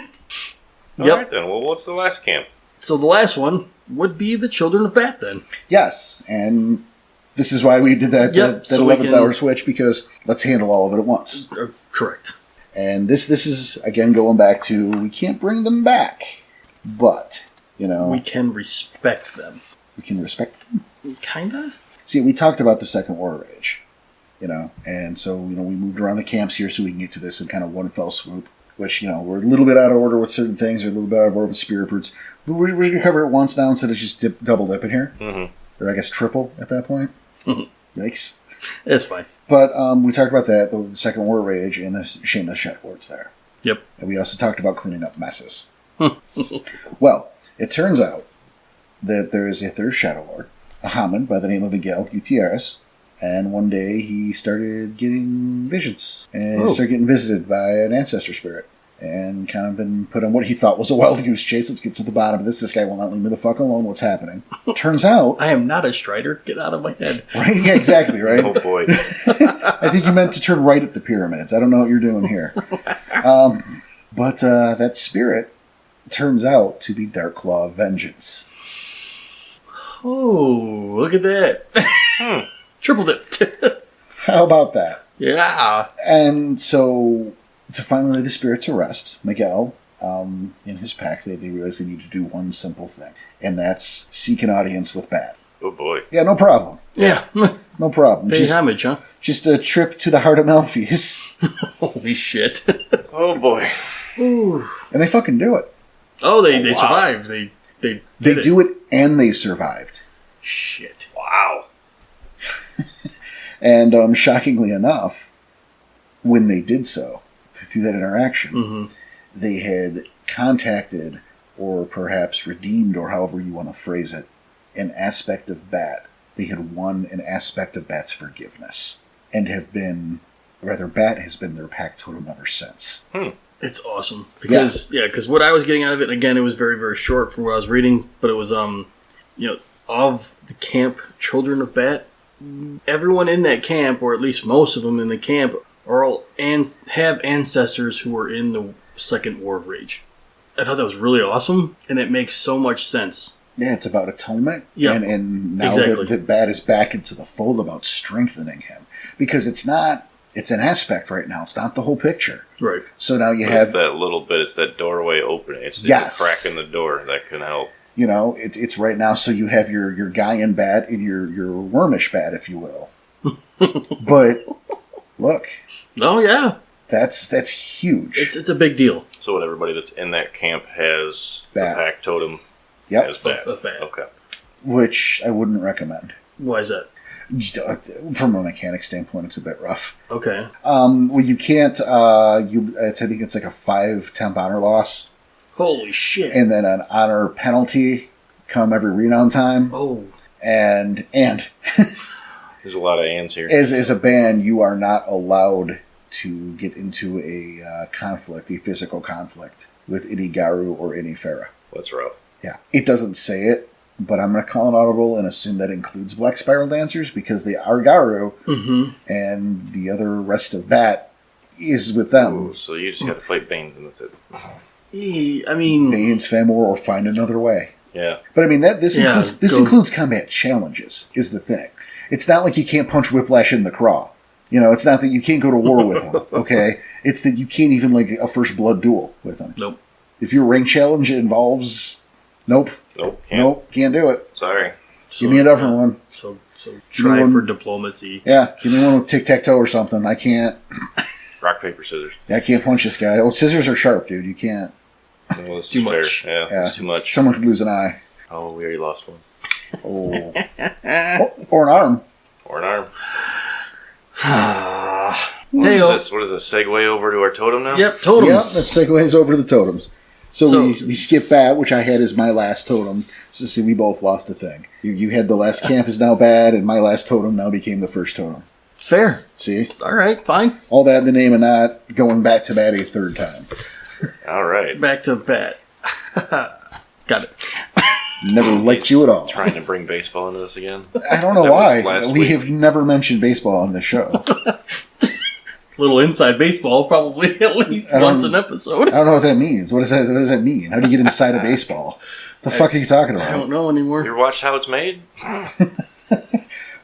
S2: right, then. Well, what's the last camp?
S3: So the last one would be the Children of Bat, then.
S1: Yes, and This is why we did that
S3: Yep,
S1: that
S3: so we
S1: 11th hour switch, because let's handle all of it at once.
S3: Correct.
S1: And this is, again, going back to, we can't bring them back, but,
S3: We can respect them.
S1: we can respect them.
S3: Kinda?
S1: See, we talked about the Second War Rage, and so, we moved around the camps here so we can get to this in kind of one fell swoop, which, we're a little bit out of order with certain things, or a little bit out of order with Spirit Brutes, but we're going to cover it once now instead of just double dipping here, or I guess triple at that point. Yikes.
S3: It's fine.
S1: But we talked about that, the Second War Rage, and the Shameless Shadowlords there.
S3: Yep.
S1: And we also talked about cleaning up messes. Well, it turns out that there is a third Shadowlord, a Haman by the name of Miguel Gutierrez, and one day he started getting visions, and he started getting visited by an ancestor spirit, and kind of been put on what he thought was a wild goose chase. Let's get to the bottom of this. This guy will not leave me the fuck alone. What's happening? Turns out...
S3: I am not a Strider. Get out of my head.
S1: Right? Yeah, exactly, right?
S2: Oh, boy.
S1: I think you meant to turn right at the pyramids. I don't know what you're doing here. But that spirit turns out to be Darklaw Vengeance.
S3: Oh, look at that. Triple dip.
S1: How about that?
S3: Yeah.
S1: And so... to finally lay the spirit to rest, Miguel, in his pack, they realize they need to do one simple thing, and that's seek an audience with Bat.
S2: Oh, boy.
S1: Yeah, no problem.
S3: Yeah.
S1: No problem.
S3: Pay homage, huh?
S1: Just a trip to the heart of Melfi's.
S3: Holy shit.
S2: Oh, boy.
S3: Ooh.
S1: And they fucking do it.
S3: Oh, they
S2: wow.
S3: survived. They
S1: do it, and they survived.
S3: Shit.
S2: Wow.
S1: And shockingly enough, when they did so, through that interaction, they had contacted, or perhaps redeemed, or however you want to phrase it, an aspect of Bat. They had won an aspect of Bat's forgiveness, and Bat has been their pack totem ever since.
S3: It's awesome. Because what I was getting out of it, and again, it was very, very short from what I was reading, but it was, of the camp Children of Bat, everyone in that camp, or at least most of them in the camp, are all have ancestors who were in the Second War of Rage. I thought that was really awesome, and it makes so much sense.
S1: Yeah, it's about atonement.
S3: Yeah,
S1: and now
S3: exactly.
S1: that Bat is back into the fold, about strengthening him. Because it's an aspect right now. It's not the whole picture.
S3: Right.
S1: So now you
S2: But
S1: have...
S2: it's that little bit. It's that doorway opening. It's the crack in the door that can help.
S1: It's right now, so you have your Gaian Bat and your Wormish Bat, if you will. But, look...
S3: Oh, yeah.
S1: That's huge.
S3: It's a big deal.
S2: So what, everybody that's in that camp has
S1: Bat.
S2: the pack totem
S1: Yep.
S2: as Bat.
S3: Of Bat.
S2: Okay.
S1: Which I wouldn't recommend.
S3: Why is that?
S1: From a mechanic standpoint, it's a bit rough.
S3: Okay.
S1: Well, you can't... I think it's like a 5 temp honor loss.
S3: Holy shit.
S1: And then an honor penalty come every renown time.
S3: Oh.
S1: And
S2: There's a lot of ands here.
S1: as a band, you are not allowed to get into a physical conflict with any Garu or any Farah.
S2: That's rough.
S1: Yeah. It doesn't say it, but I'm going to call it audible and assume that includes Black Spiral Dancers because they are Garu, and the other rest of Bat is with them.
S2: Ooh, so you just got to fight Banes and that's it.
S3: I mean...
S1: Bane's Femor or find another way.
S2: Yeah.
S1: But I mean, this includes combat challenges, is the thing. It's not like you can't punch Whiplash in the craw. It's not that you can't go to war with him, okay? It's that you can't even, a first blood duel with him.
S3: Nope.
S1: If your rank challenge involves... Nope, can't do it.
S2: Sorry.
S1: Give me a different one.
S3: So try for diplomacy.
S1: Yeah, give me one with tic-tac-toe or something. I can't...
S2: Rock, paper, scissors.
S1: Yeah, I can't punch this guy. Oh, scissors are sharp, dude. You can't.
S2: Well, it's
S3: too
S2: fair.
S3: much.
S2: Yeah, it's too much.
S1: Someone could lose an eye.
S2: Oh, we already lost one.
S1: Oh. Or an arm.
S2: Or an arm.
S3: What
S2: What is this? Segue over to our totem now?
S3: Yep, totems.
S1: Yeah, that segues over to the totems. So we skip Bat, which I had as my last totem. So see, we both lost a thing. You had the last camp is now bad, and my last totem now became the first totem.
S3: Fair.
S1: See?
S3: All right, fine.
S1: All that in the name of not going back to Bat a third time.
S2: All right.
S3: Back to Bat. Got it.
S1: Never liked you at all.
S2: Trying to bring baseball into this again.
S1: I don't know
S2: That was
S1: why.
S2: last
S1: We
S2: week.
S1: have never mentioned baseball on this show.
S3: Little inside baseball, probably at least once an episode.
S1: I don't know what that means. What does that mean? How do you get inside a baseball? The fuck are you talking about?
S3: I don't know anymore.
S2: You ever watched How It's Made?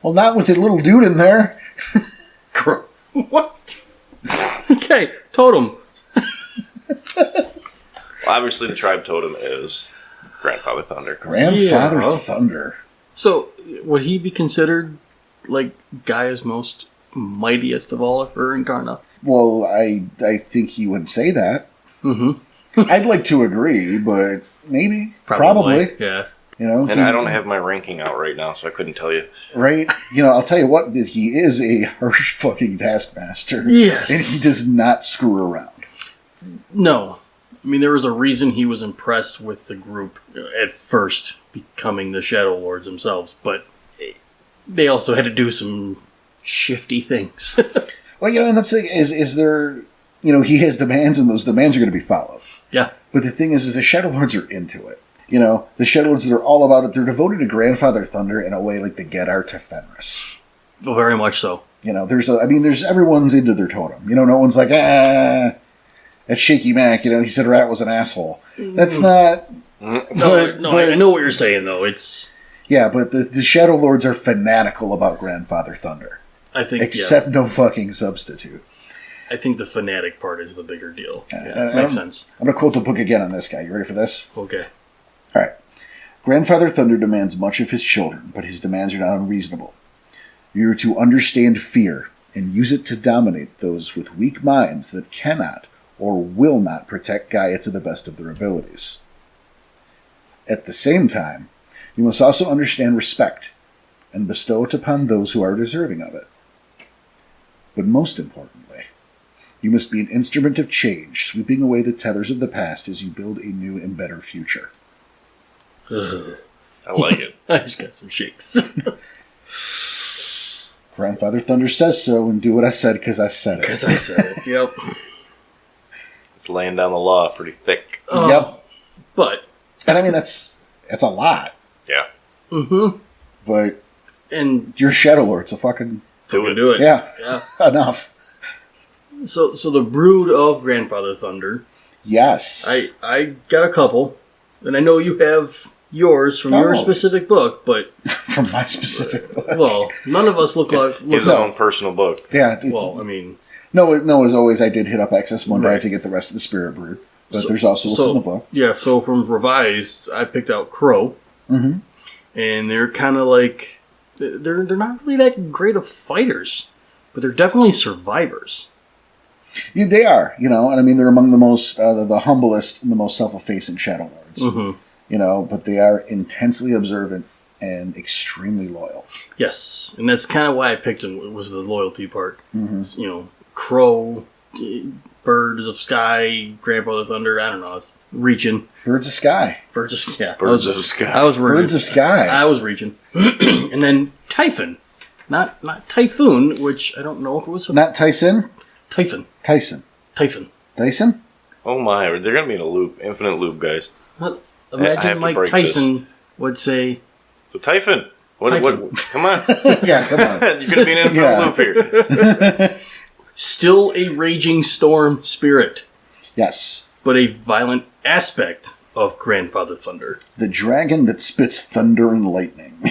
S1: Well, Well, not with the little dude in there.
S3: What? Okay, totem.
S2: Well, obviously, the tribe totem is Grandfather Thunder.
S1: Grandfather
S3: Yeah.
S1: Thunder.
S3: So, would he be considered, like, Gaia's most mightiest of all of her incarna?
S1: Well, I think he would say that.
S3: Mm-hmm.
S1: I'd like to agree, but maybe. Probably.
S3: Yeah.
S1: You know,
S2: And I don't have my ranking out right now, so I couldn't tell you.
S1: right? You know, I'll tell you what, he is a harsh fucking taskmaster.
S3: Yes.
S1: And he does not screw around.
S3: No. I mean, there was a reason he was impressed with the group at first, becoming the Shadowlords themselves, but they also had to do some shifty things.
S1: Well, you know, and that's the thing, is there, you know, he has demands, and those demands are going to be followed.
S3: Yeah.
S1: But the thing is the Shadowlords are into it. You know, the Shadowlords, they're all about it. They're devoted to Grandfather Thunder in a way like the Gedar to Fenris.
S3: Well, very much so.
S1: You know, there's everyone's into their totem. You know, no one's like, that's Shaky Mac. You know, he said Rat was an asshole. That's not.
S3: I know what you're saying, though. It's.
S1: Yeah, but the Shadowlords are fanatical about Grandfather Thunder.
S3: I think.
S1: Except no fucking substitute.
S3: I think the fanatic part is the bigger deal.
S1: Yeah,
S3: Makes sense.
S1: I'm going to quote the book again on this guy. You ready for this?
S3: Okay.
S1: All right. Grandfather Thunder demands much of his children, but his demands are not unreasonable. You are to understand fear and use it to dominate those with weak minds that cannot or will not protect Gaia to the best of their abilities. At the same time, you must also understand respect and bestow it upon those who are deserving of it. But most importantly, you must be an instrument of change, sweeping away the tethers of the past as you build a new and better future.
S2: I like it.
S3: I just got some shakes.
S1: Grandfather Thunder says so, and do what I said because I said it.
S3: Because I said it. Yep.
S2: It's laying down the law pretty thick.
S1: Yep.
S3: But.
S1: And I mean, that's a lot.
S2: Yeah.
S3: Mm-hmm.
S1: But
S3: And
S1: you're Shadowlord, so fucking...
S3: do it.
S1: Yeah.
S3: Yeah.
S1: Enough.
S3: So the brood of Grandfather Thunder.
S1: Yes.
S3: I got a couple, and I know you have yours from your
S1: Oh.
S3: specific book, but
S1: From my specific book.
S3: well, none of us look like.
S2: His own personal book.
S1: Yeah. It's,
S3: Well, I mean,
S1: no, as always, I did hit up Access Monday
S3: Right.
S1: to get the rest of the Spirit Brood. But there's also what's in the book.
S3: Yeah, so from Revised, I picked out Crow,
S1: Mm-hmm.
S3: and they're kind of like they're not really that great of fighters, but they're definitely survivors.
S1: Yeah, they are, you know, and I mean, they're among the most, the humblest and the most self-effacing Shadowlords.
S3: Mm-hmm.
S1: You know, but they are intensely observant and extremely loyal.
S3: Yes, and that's kind of why I picked them. Was the loyalty part?
S1: Mm-hmm.
S3: You know, Crow, Birds of Sky, Grandfather Thunder. I don't know, reaching.
S1: Birds of Sky.
S3: Birds of Sky.
S2: Birds of Sky.
S3: I was reaching.
S1: Birds of Sky.
S3: I was reaching. And then Typhon. Not Typhoon, which I don't know if it was
S1: Not Tyson.
S3: Typhon.
S1: Tyson.
S3: Typhon.
S1: Tyson?
S2: Oh my, they're going to be in a loop. Infinite loop, guys.
S3: Well,
S2: I have
S3: imagine
S2: to
S3: Mike
S2: break
S3: Tyson would say,
S2: So Typhon.
S3: Typhon.
S2: Come on.
S1: Yeah, come on.
S2: You're going to be in an infinite
S1: Yeah.
S2: loop here.
S3: still a raging storm spirit,
S1: Yes.
S3: but a violent aspect of Grandfather Thunder.
S1: The dragon that spits thunder and lightning.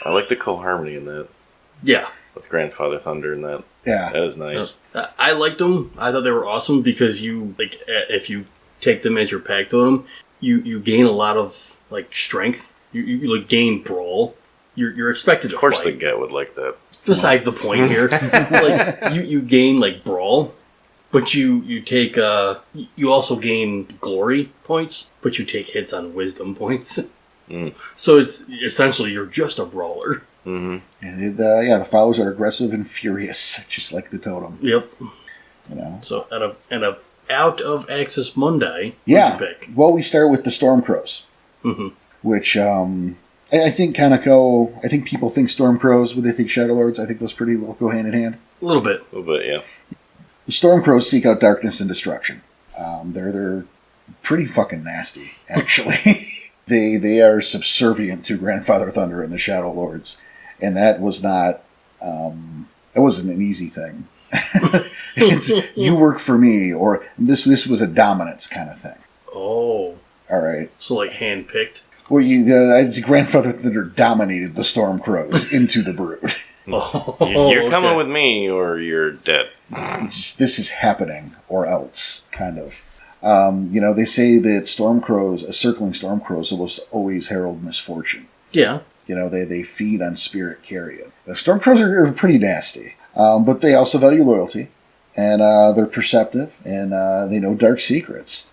S2: I like the co-harmony in that.
S3: Yeah.
S2: With Grandfather Thunder and that.
S1: Yeah.
S2: That is nice.
S3: I liked them. I thought they were awesome because you, like, if you take them as your pack totem, you gain a lot of, like, strength. You like, gain brawl. You're expected to
S2: Of course
S3: fight.
S2: the Get would like that.
S3: Besides the point here, like you gain like brawl, but you take you also gain glory points, but you take hits on wisdom points. So it's essentially you're just a brawler.
S2: Mm-hmm.
S1: And the followers are aggressive and furious, just like the totem.
S3: Yep.
S1: You know.
S3: So out of Axis Mundi,
S1: Yeah.
S3: what'd you pick?
S1: Well, we start with the Stormcrows, which I think kind of go. I think people think Stormcrows, when they think Shadowlords. I think those pretty well go hand in hand.
S3: A little bit.
S2: A little bit, yeah.
S1: The Stormcrows seek out darkness and destruction. They're pretty fucking nasty, actually. They are subservient to Grandfather Thunder and the Shadowlords, and that was not. It wasn't an easy thing. It's you work for me, or this was a dominance kind of thing.
S3: Oh,
S1: All right.
S3: so like handpicked.
S1: Well, Grandfather Thunder dominated the Stormcrows into the brood.
S2: You're coming with me, or you're dead.
S1: This is happening, or else, kind of. They say that circling storm crows will always herald misfortune.
S3: Yeah.
S1: They feed on spirit carrion. The storm crows are pretty nasty, but they also value loyalty, and they're perceptive, and they know dark secrets.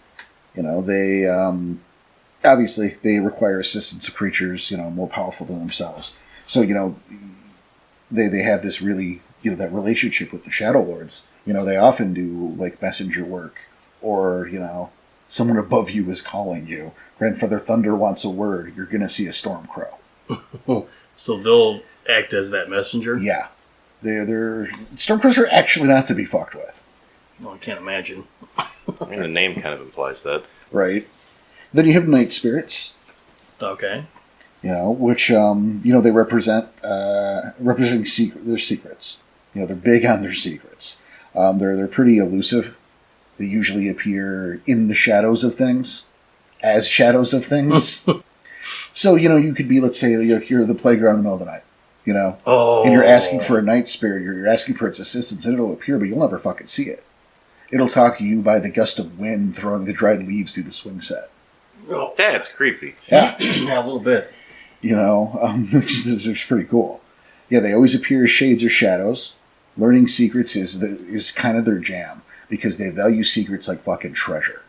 S1: They obviously they require assistance of creatures more powerful than themselves. So they have this really that relationship with the Shadowlords. They often do like messenger work, or someone above you is calling you. Grandfather Thunder wants a word. You're gonna see a storm crow.
S3: So they'll act as that messenger?
S1: Yeah. They're storm crows are actually not to be fucked with.
S3: Well, I can't imagine.
S2: I mean, the name kind of implies that.
S1: Right. Then you have night spirits.
S3: Okay.
S1: Which they represent their secrets. They're big on their secrets. They're pretty elusive. They usually appear in the shadows of things, as shadows of things. So you could be, let's say, you're at the playground in the middle of the night. And you're asking for a night spirit, you're asking for its assistance, and it'll appear, but you'll never fucking see it. It'll talk to you by the gust of wind throwing the dried leaves through the swing set.
S2: Oh, that's creepy.
S1: Yeah.
S3: Yeah, a little bit.
S1: Which is pretty cool. Yeah, they always appear as shades or shadows. Learning secrets is kind of their jam, because they value secrets like fucking treasure.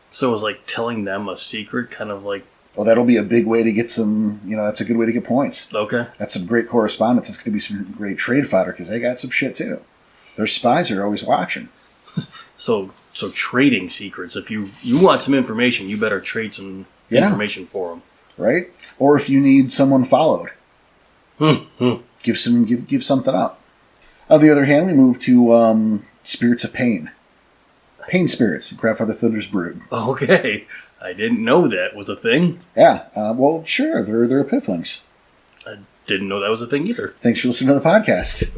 S3: So it was like telling them a secret, kind of like...
S1: Well, that'll be a big way to get some, that's a good way to get points.
S3: Okay.
S1: That's some great correspondence. It's going to be some great trade fodder, because they got some shit, too. Their spies are always watching.
S3: So trading secrets. If you want some information, you better trade some information for them.
S1: Right? Or if you need someone followed. Give something up. On the other hand, we move to spirits of pain. Pain spirits, Grandfather Thunder's brood.
S3: Okay. I didn't know that was a thing.
S1: Yeah. Well, sure. They're epiphanies.
S3: I didn't know that was a thing either.
S1: Thanks for listening to the podcast.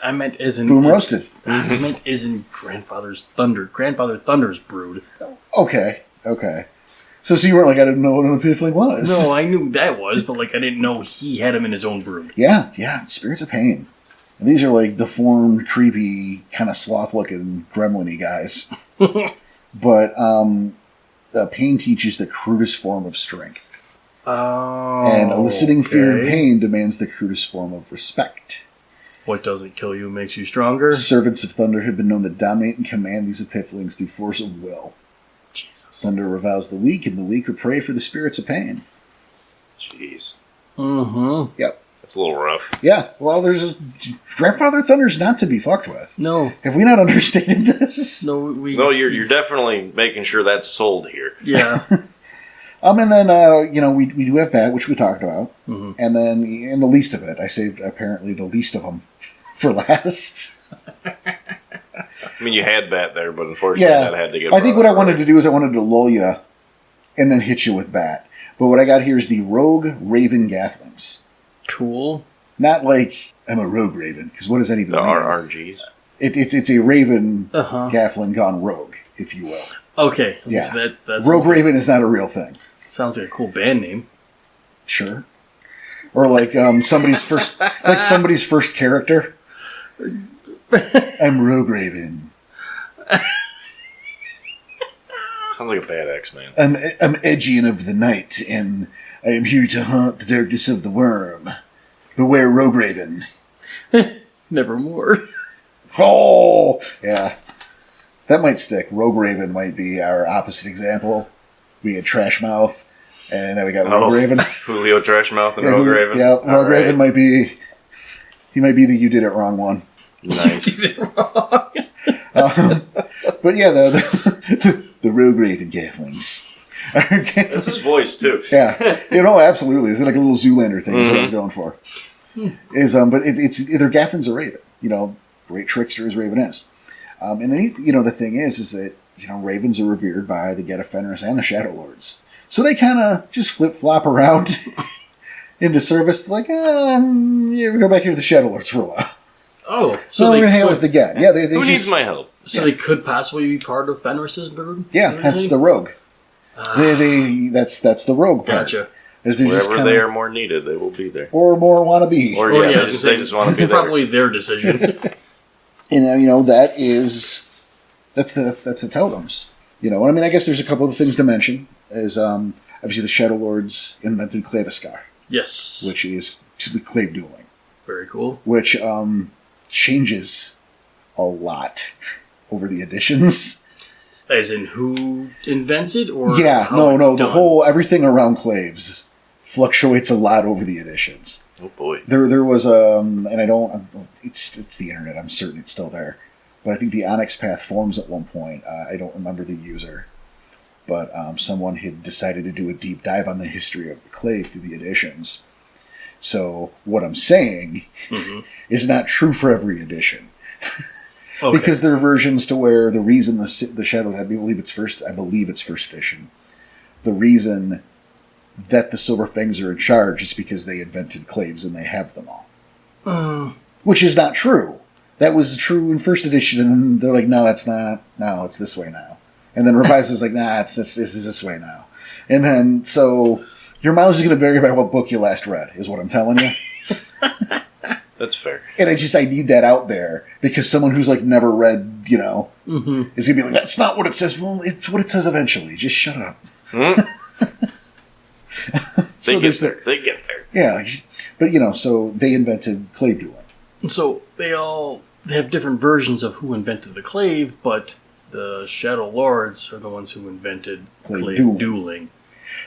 S3: I meant as in...
S1: Boom roasted.
S3: I meant as in Grandfather Thunder's brood.
S1: Okay. So you weren't like, I didn't know what an epiphany was.
S3: No, I knew that was, but I didn't know he had him in his own brood.
S1: Yeah. Spirits of pain. And these are like deformed, creepy, kind of sloth-looking, gremlin-y guys. But pain teaches the crudest form of strength.
S3: Oh,
S1: and eliciting fear and pain demands the crudest form of respect.
S3: What doesn't kill you makes you stronger.
S1: Servants of Thunder have been known to dominate and command these epiphanies through force of will.
S3: Jesus.
S1: Thunder reviles the weak, and the weak are prey for the spirits of pain.
S2: Jeez.
S3: Mm-hmm.
S1: Yep.
S2: That's a little rough.
S1: Yeah. Well, Grandfather Thunder's not to be fucked with.
S3: No.
S1: Have we not understated this?
S3: No,
S2: No, you're definitely making sure that's sold here.
S3: Yeah.
S1: And then, we do have Bat, which we talked about.
S3: Mm-hmm.
S1: And then, in the least of it, I saved, apparently, the least of them for last.
S2: I mean, you had Bat there, but unfortunately that had to get...
S1: I think what I wanted to do is I wanted to lull you and then hit you with Bat. But what I got here is the Rogue Raven Gathlings.
S3: Cool.
S1: Not like, I'm a Rogue Raven, because what does that even
S2: the
S1: mean?
S2: RRGs?
S1: It's a Raven Gatling gone rogue, if you will.
S3: Okay.
S1: Yeah.
S3: That's
S1: Rogue Raven is not a real thing.
S3: Sounds like a cool band name.
S1: Sure. Or like somebody's first character. I'm Rogue Raven.
S2: Sounds like a bad X-Man.
S1: I'm Edgian of the night, and I am here to haunt the darkness of the worm. Beware Rogue Raven.
S3: Nevermore.
S1: Oh! Yeah. That might stick. Rogue Raven might be our opposite example. We had Trash Mouth, and then we got Rogue Raven.
S2: Julio Trashmouth and Rogue Raven.
S1: Yeah, Rogue Raven might be... He might be the you did it wrong one.
S2: Nice.
S3: You did it wrong.
S1: But yeah, the Rogue Raven Gathlings.
S2: That's his voice, too.
S1: Yeah. Absolutely. It's like a little Zoolander thing is what I was going for. But it's either Gathlings or Raven. Great trickster as Raven is. And then, the thing is that, Ravens are revered by the Geta Fenris and the Shadowlords. So they kind of just flip-flop around into service. Like, we go back here to the Shadowlords for a while.
S3: Oh.
S1: So we're going to hang out with the Get. Yeah, they
S2: Who needs my help?
S3: So they could possibly be part of Fenris's brood?
S1: Yeah, that's the rogue. That's the rogue part.
S3: Gotcha.
S1: As they just
S2: Wherever they are more needed, they will be there.
S1: or more want to be.
S2: Or they just want to be
S3: it's
S2: there.
S3: probably their decision.
S1: And that's the totems. And I mean, I guess there's a couple of things to mention. Is obviously the Shadowlords invented Claviskar,
S3: Yes.
S1: which is clave dueling,
S3: Very cool.
S1: which changes a lot over the editions.
S3: As in who invents it, or
S1: Yeah,
S3: how it's
S1: the
S3: done?
S1: whole everything around claves fluctuates a lot over the editions.
S2: Oh boy.
S1: There was and I don't. It's the internet. I'm certain it's still there, but I think the Onyx Path forms at one point. I don't remember the user, but someone had decided to do a deep dive on the history of the clave through the editions. So what I'm saying is not true for every edition.
S3: Okay.
S1: Because there are versions to where the reason the Shadow, I believe it's first edition, the reason that the Silver Fangs are in charge is because they invented claves and they have them all. Which is not true. That was true in first edition, and then they're like, no, that's not. No, it's this way now. And then Revised is like, nah, this is this way now. And then, so, your mileage is going to vary by what book you last read, is what I'm telling you.
S2: That's fair.
S1: And I need that out there, because someone who's like never read, is going to be like, that's not what it says. Well, it's what it says eventually. Just shut up.
S2: They get there.
S1: Yeah, but so they invented clave dueling.
S3: So they have different versions of who invented the clave, but the Shadowlords are the ones who invented clave dueling.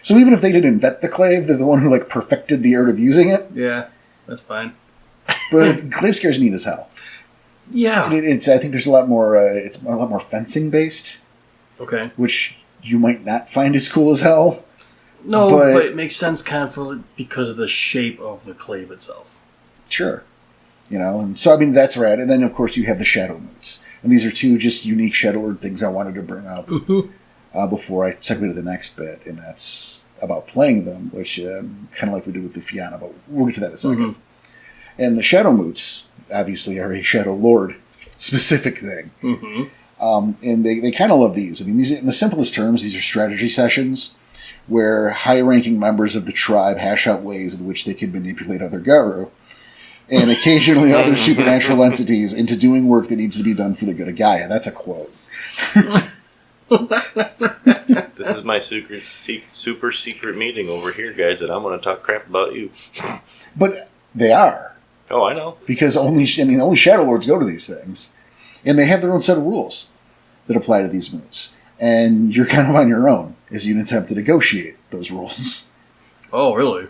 S1: So even if they didn't invent the clave, they're the one who perfected the art of using it.
S3: Yeah, that's fine.
S1: But clave scares neat as hell.
S3: Yeah,
S1: I think there's a lot more. It's a lot more fencing based.
S3: Okay.
S1: Which you might not find as cool as hell.
S3: No, but it makes sense because of the shape of the clave itself.
S1: Sure. And so, I mean, that's right. And then, of course, you have the Shadow Moots. And these are two just unique Shadowlord things I wanted to bring up before I segue to the next bit. And that's about playing them, which kind of like we did with the Fianna, but we'll get to that in a second. And the Shadow Moots, obviously, are a Shadowlord specific thing. And they kind of love these. I mean, these, in the simplest terms, these are strategy sessions where high-ranking members of the tribe hash out ways in which they can manipulate other Garu, and occasionally other supernatural entities into doing work that needs to be done for the good of Gaia. That's a quote.
S2: This is my super secret meeting over here, guys, and I'm going to talk crap about you.
S1: But they are.
S2: Oh, I know.
S1: Because only Shadowlords go to these things. And they have their own set of rules that apply to these moves. And you're kind of on your own as you attempt to negotiate those rules.
S3: Oh, really?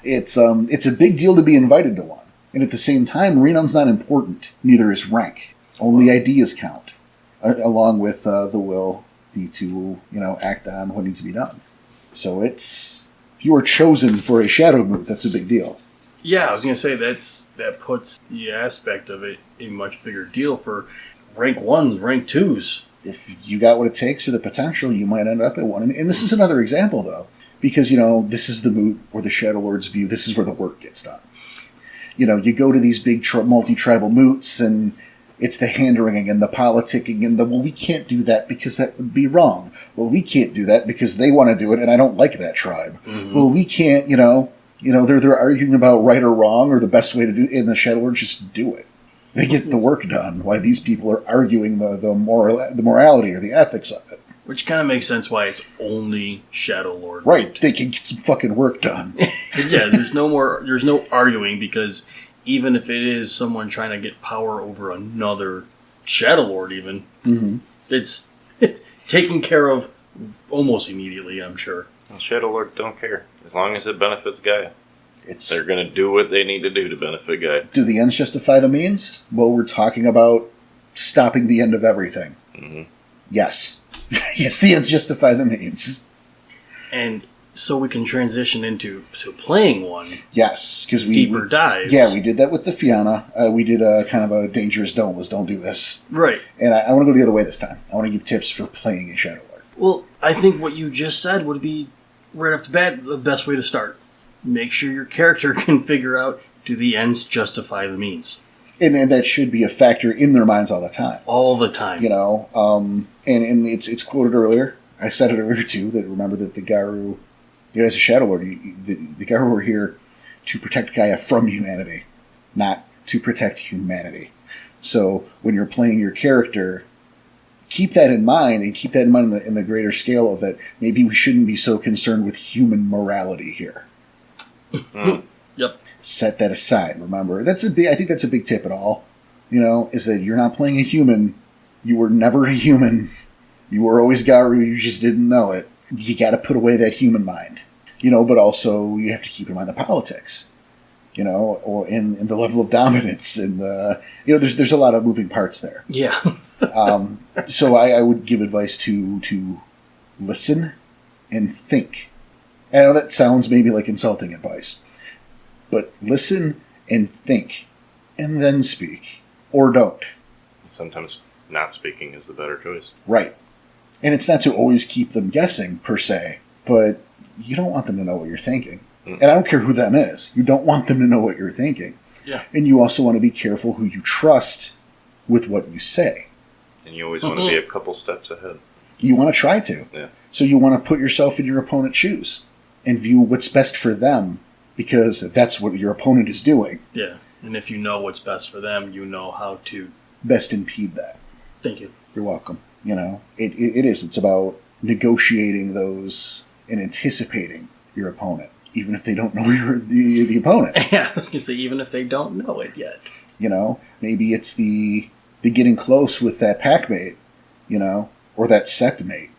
S1: It's a big deal to be invited to one. And at the same time, renown's not important. Neither is rank. Only ideas count. Along with the will to act on what needs to be done. So if you are chosen for a shadow move, that's a big deal.
S3: Yeah, I was going to say that puts the aspect of it a much bigger deal for rank 1s, rank 2s.
S1: If you got what it takes or the potential, you might end up at one. And this is another example, though, because, this is the moot where the Shadowlords view, this is where the work gets done. You go to these big multi-tribal moots, and it's the hand-wringing and the politicking and well, we can't do that because that would be wrong. Well, we can't do that because they want to do it, and I don't like that tribe. Mm-hmm. Well, we can't, they're arguing about right or wrong or the best way to do it, and the Shadowlords just do it. They get the work done, while these people are arguing the morality or the ethics of it.
S3: Which kind of makes sense why it's only Shadowlord.
S1: Right, they can get some fucking work done.
S3: Yeah, there's no arguing, because even if it is someone trying to get power over another Shadowlord even, it's taken care of almost immediately, I'm sure.
S2: Well, Shadowlord don't care. As long as it benefits Gaia. They're going to do what they need to do to benefit Gaia.
S1: Do the ends justify the means? Well, we're talking about stopping the end of everything. Mm-hmm. Yes. Yes, the ends justify the means.
S3: And so we can transition into playing one.
S1: Yes, because
S3: deeper dives.
S1: Yeah, we did that with the Fianna. We did a kind of a dangerous don't do this.
S3: Right.
S1: And I want to go the other way this time. I want to give tips for playing a Shadowlord.
S3: Well, I think what you just said would be, right off the bat, the best way to start. Make sure your character can figure out, do the ends justify the means?
S1: And that should be a factor in their minds all the time.
S3: All the time.
S1: And it's quoted earlier. I said it earlier, too, that remember that the Garu as a Shadowlord, the guy we're here to protect Gaia from humanity, not to protect humanity. So when you're playing your character, keep that in mind, and keep that in mind in the greater scale of that maybe we shouldn't be so concerned with human morality here.
S3: Yep.
S1: Set that aside. Remember, I think that's a big tip at all. Is that you're not playing a human. You were never a human. You were always Garu. You just didn't know it. You got to put away that human mind. But also you have to keep in mind the politics. Or in the level of dominance, and there's a lot of moving parts there.
S3: Yeah.
S1: So I would give advice to listen and think. I know that sounds maybe like insulting advice, but listen and think, and then speak, or don't.
S2: Sometimes not speaking is the better choice.
S1: Right. And it's not to always keep them guessing, per se, but you don't want them to know what you're thinking. And I don't care who them is. You don't want them to know what you're thinking.
S3: Yeah.
S1: And you also want to be careful who you trust with what you say.
S2: And you always want to be a couple steps ahead.
S1: You want to try to.
S2: Yeah.
S1: So you want to put yourself in your opponent's shoes and view what's best for them, because that's what your opponent is doing.
S3: Yeah. And if you know what's best for them, you know how to
S1: best impede that.
S3: Thank you.
S1: You're welcome. It is. It's about negotiating those and anticipating your opponent, even if they don't know you're the opponent.
S3: Yeah, I was going to say, even if they don't know it yet.
S1: Maybe it's the getting close with that packmate, or that sectmate.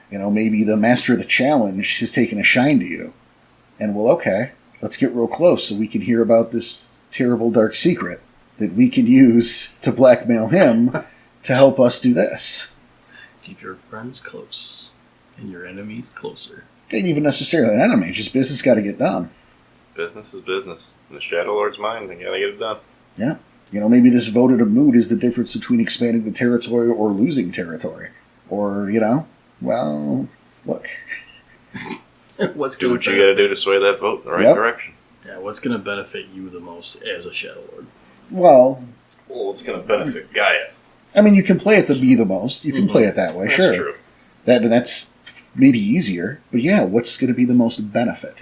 S1: Maybe the master of the challenge has taken a shine to you. And, okay, let's get real close so we can hear about this terrible dark secret that we can use to blackmail him to help us do this.
S3: Keep your friends close and your enemies closer.
S1: Ain't even necessarily an enemy, just business got to get done.
S2: Business is business. In the Shadowlord's mind, they gotta get it done.
S1: Yeah. Maybe this voted of mood is the difference between expanding the territory or losing territory. Or, well, look.
S3: What's
S2: do what you gotta do to sway that vote in the right direction.
S3: Yeah, what's gonna benefit you the most as a Shadowlord?
S1: Well,
S2: what's gonna benefit Gaia?
S1: I mean, you can play it to be the most. You can play it that way,
S2: That's
S1: sure.
S2: True.
S1: That's maybe easier, but yeah, what's going to be the most benefit?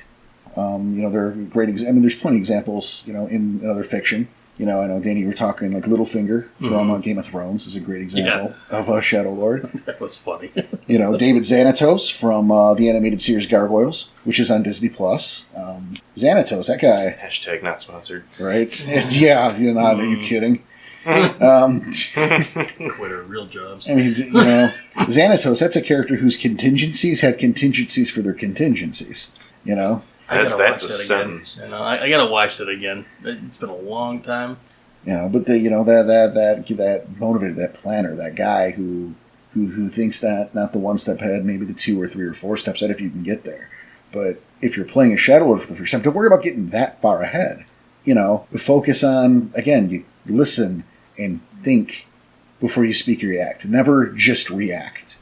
S1: There are great. There's plenty of examples. In other fiction. I know Danny, you were talking like Littlefinger from Game of Thrones is a great example of a Shadowlord.
S3: That was funny.
S1: David Xanatos from the animated series Gargoyles, which is on Disney Plus. Xanatos, that guy.
S2: Hashtag not sponsored.
S1: Right? Yeah, are you kidding?
S3: Quitter, real jobs.
S1: I mean, Xanatos, that's a character whose contingencies have contingencies for their contingencies.
S2: That's a sentence.
S3: I gotta watch that again. It's been a long time.
S1: But that motivator, that planner, that guy who thinks that not the one step ahead, maybe the 2 or 3 or 4 steps ahead if you can get there. But if you're playing a Shadowlord for the first time, don't worry about getting that far ahead. Focus on, again, you listen and think before you speak or react. Never just react.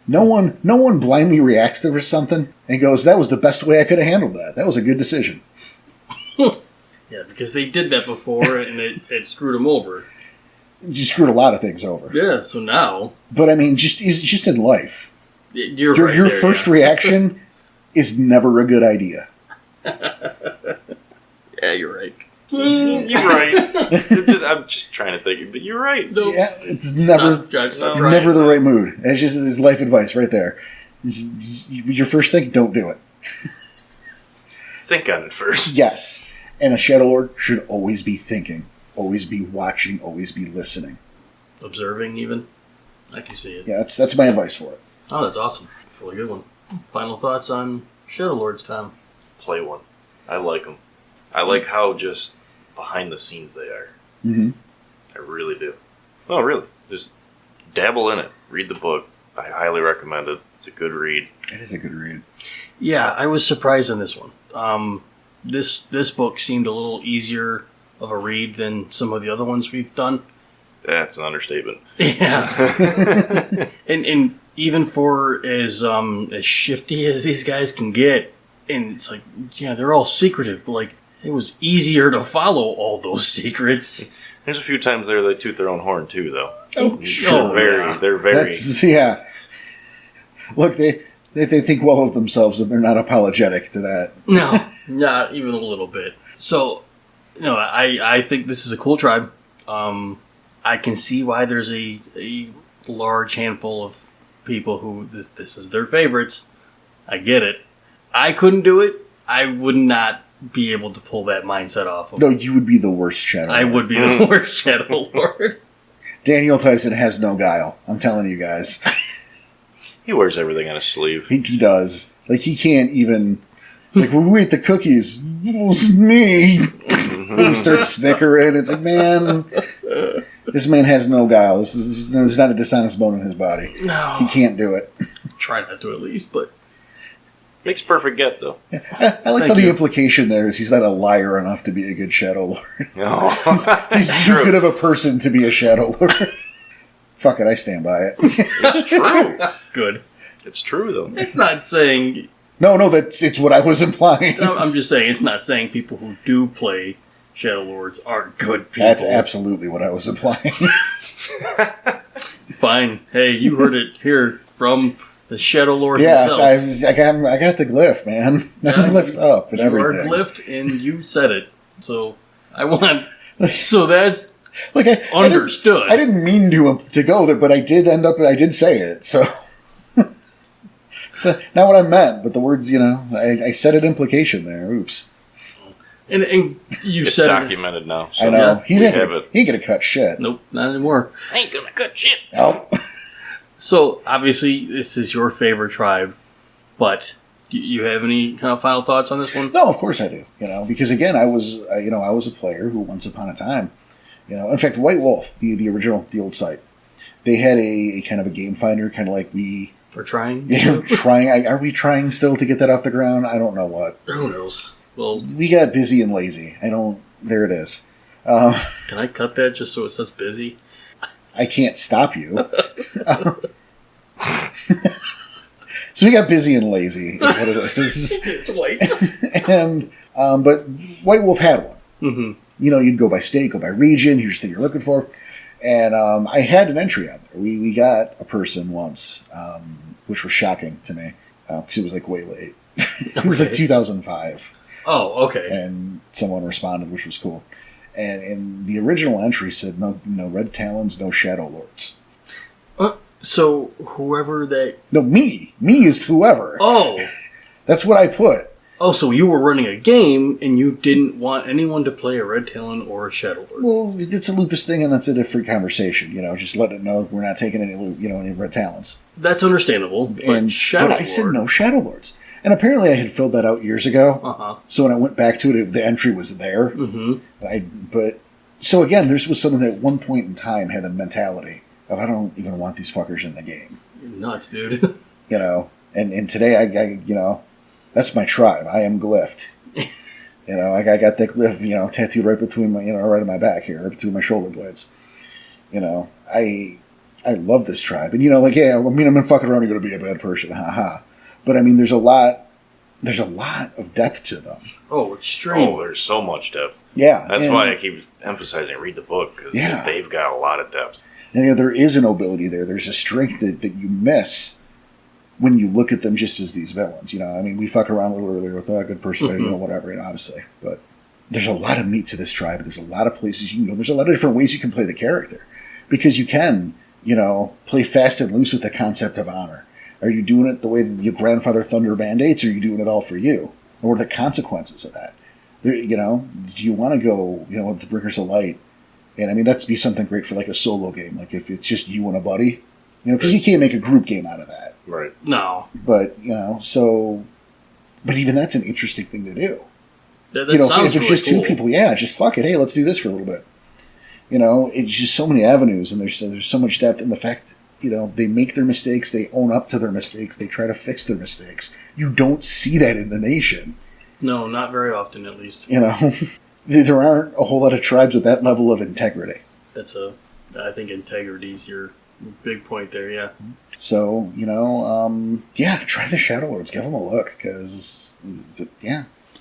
S1: No one blindly reacts to something and goes, that was the best way I could have handled that. That was a good decision.
S3: Yeah, because they did that before and it screwed them over.
S1: You screwed a lot of things over.
S3: Yeah, so now...
S1: But I mean, just in life.
S3: Your
S1: first reaction is never a good idea.
S3: Yeah, you're right.
S2: You're right. I'm just trying to think, but you're right.
S1: Nope. Yeah, it's never the right mood. It's just his life advice right there. Your first thing, don't do it.
S2: Think on it first.
S1: Yes. And a Shadowlord should always be thinking, always be watching, always be listening.
S3: Observing, even? I can see it.
S1: Yeah, that's my advice for it.
S3: Oh, that's awesome. Really good one. Final thoughts on Shadowlords, Tom?
S2: Play one. I like them. I like how just behind the scenes they are.
S1: Mm-hmm.
S2: I really do. Oh, really? Just dabble in it. Read the book. I highly recommend it. It's a good read.
S1: It is a good read.
S3: Yeah, I was surprised in this one. This book seemed a little easier of a read than some of the other ones we've done.
S2: That's an understatement.
S3: Yeah. and even for as shifty as these guys can get, and it's like, yeah, they're all secretive, but like, it was easier to follow all those secrets.
S2: There's a few times there they toot their own horn too, though.
S1: Oh, sure.
S2: They're very.
S1: Yeah. Look, They think well of themselves and they're not apologetic to that.
S3: No, not even a little bit. So, I think this is a cool tribe. I can see why there's a large handful of people who this is their favorites. I get it. I couldn't do it. I would not be able to pull that mindset off of
S1: No, you would be the worst Shadow Lord.
S3: I would be the worst Shadow Lord.
S1: Daniel Tyson has no guile. I'm telling you guys.
S2: He wears everything on his sleeve.
S1: He does. Like, he can't even... Like, when we ate the cookies, it was me. When he starts snickering, it's like, man... This man has no guile. There's not a dishonest bone in his body.
S3: No.
S1: He can't do it.
S3: Try not to at least, but...
S2: Makes perfect get, though.
S1: I like how the implication there is he's not a liar enough to be a good Shadow Lord.
S2: No.
S1: He's too good of a person to be a Shadow Lord. Fuck it, I stand by it.
S2: It's true.
S3: Good.
S2: It's true, though.
S3: It's not saying...
S1: No, it's what I was implying.
S3: I'm just saying, it's not saying people who do play Shadow Lords aren't good people.
S1: That's absolutely what I was implying.
S3: Fine. Hey, you heard it here from the Shadow Lord
S1: Yeah,
S3: himself.
S1: I got the glyph, man. I'm glyphed up and everything.
S3: You are glyphed, and you said it. So, I want... So that's
S1: Like
S3: understood.
S1: I didn't mean to go there, but I did say it, so... It's not what I meant, but the words, I said an implication there. Oops.
S3: And you
S2: It's
S3: said
S2: documented now. So
S1: I know.
S2: we have it.
S1: He ain't gonna cut shit.
S3: Nope, not anymore.
S2: I ain't gonna cut shit.
S1: Nope.
S3: So, obviously, this is your favorite tribe, but do you have any kind of final thoughts on this one?
S1: No, of course I do. Because again, I was a player who once upon a time, in fact, White Wolf, the original, the old site, they had a kind of a game finder, kind of like we...
S3: We're trying?
S1: Yeah, trying. Are we trying still to get that off the ground? I don't know what.
S3: Who knows? Well,
S1: we got busy and lazy. There it is.
S3: Can I cut that just so it says busy?
S1: I can't stop you. So we got busy and lazy, is what it is.
S3: Twice.
S1: And but White Wolf had one.
S3: Mm-hmm.
S1: You'd go by state, go by region. Here's the thing you're looking for. And I had an entry on there. We got a person once, which was shocking to me because it was like way late. It was like 2005.
S3: Oh, okay.
S1: And someone responded, which was cool. And the original entry said no Red Talons, no Shadow Lords.
S3: So whoever that...
S1: No, me is whoever.
S3: Oh.
S1: That's what I put.
S3: Oh, so you were running a game and you didn't want anyone to play a Red Talon or a Shadow Lord.
S1: Well, it's a lupus thing, and that's a different conversation. Just letting it know we're not taking any any Red Talons.
S3: That's understandable. But Shadow
S1: I said no Shadow Lords. And apparently I had filled that out years ago.
S3: Uh-huh.
S1: So when I went back to it, the entry was there.
S3: Mm-hmm.
S1: So again, this was someone that at one point in time had the mentality of, I don't even want these fuckers in the game.
S3: You're nuts, dude.
S1: And today I that's my tribe. I am glyphed. I got that glyph, tattooed right between my, right on my back here, right between my shoulder blades. I love this tribe. And, I'm fucking around, you're going to be a bad person, haha. But, there's a lot of depth to them.
S3: Oh, extreme.
S2: Oh, there's so much depth.
S1: Yeah.
S2: That's why I keep emphasizing read the book, because they've got a lot of depth.
S1: And there is a nobility there. There's a strength that you miss when you look at them just as these villains. We fuck around a little earlier with a good person, whatever, obviously. But there's a lot of meat to this tribe. There's a lot of places you can go. There's a lot of different ways you can play the character. Because you can, play fast and loose with the concept of honor. Are you doing it the way that your grandfather Thunder mandates, or are you doing it all for you? Or what are the consequences of that? Do you want to go, with the Bringers of Light? And that'd be something great for like a solo game. Like if it's just you and a buddy, because you can't make a group game out of that.
S2: Right.
S3: No.
S1: But, but even that's an interesting thing to do.
S3: That
S1: if
S3: sounds
S1: it's just
S3: really
S1: two people, just fuck it. Hey, let's do this for a little bit. It's just so many avenues, and there's so much depth in the fact that, they make their mistakes, they own up to their mistakes, they try to fix their mistakes. You don't see that in the nation.
S3: No, not very often, at least.
S1: There aren't a whole lot of tribes with that level of integrity.
S3: I think integrity's your big point there, yeah.
S1: So, try the Shadow Lords. Give them a look, because,
S2: We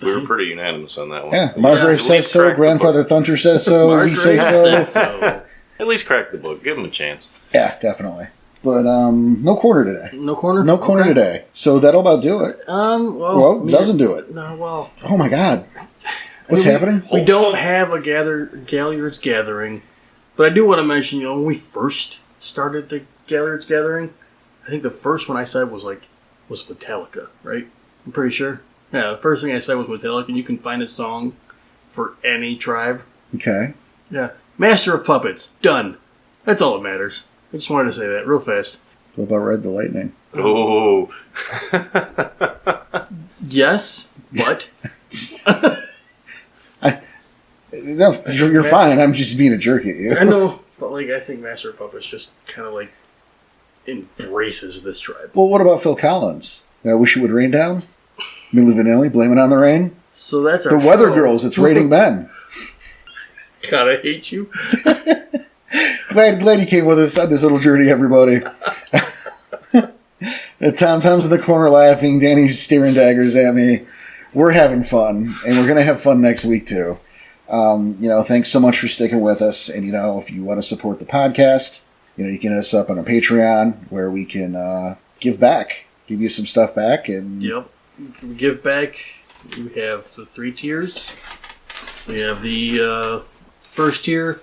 S2: were pretty unanimous on that one.
S1: Yeah, Margrave says so, Grandfather Thunter says so, we say so.
S3: So.
S2: At least crack the book. Give them a chance.
S1: Yeah, definitely. But no corner today.
S3: No corner?
S1: No corner today. So that'll about do it. Well, doesn't do it.
S3: No, well.
S1: Oh my God. What's happening?
S3: We don't have a Galliards Gathering. But I do want to mention, when we first started the Galliards Gathering, I think the first one I said was Metallica, right? I'm pretty sure. Yeah, the first thing I said was Metallica, and you can find a song for any tribe.
S1: Okay.
S3: Yeah. Master of Puppets. Done. That's all that matters. I just wanted to say that real fast.
S1: What about Ride the Lightning?
S2: Oh.
S3: Yes, but...
S1: No, you're fine. I'm just being a jerk at you.
S3: I know, but I think Master of Puppets just kind of embraces this tribe.
S1: Well, what about Phil Collins? I wish it would rain down. Milli Vanilli, blame it on the rain.
S3: So that's
S1: the Weather Girls. It's raining Ben.
S3: God, I hate you.
S1: Glad you came with us on this little journey, everybody. Tom's in the corner laughing. Danny's staring daggers at me. We're having fun, and we're gonna have fun next week too. Thanks so much for sticking with us. And if you want to support the podcast, you can hit us up on a Patreon where we can give back, give you some stuff back, and
S3: yep, we give back. We have the 3 tiers. We have the first tier.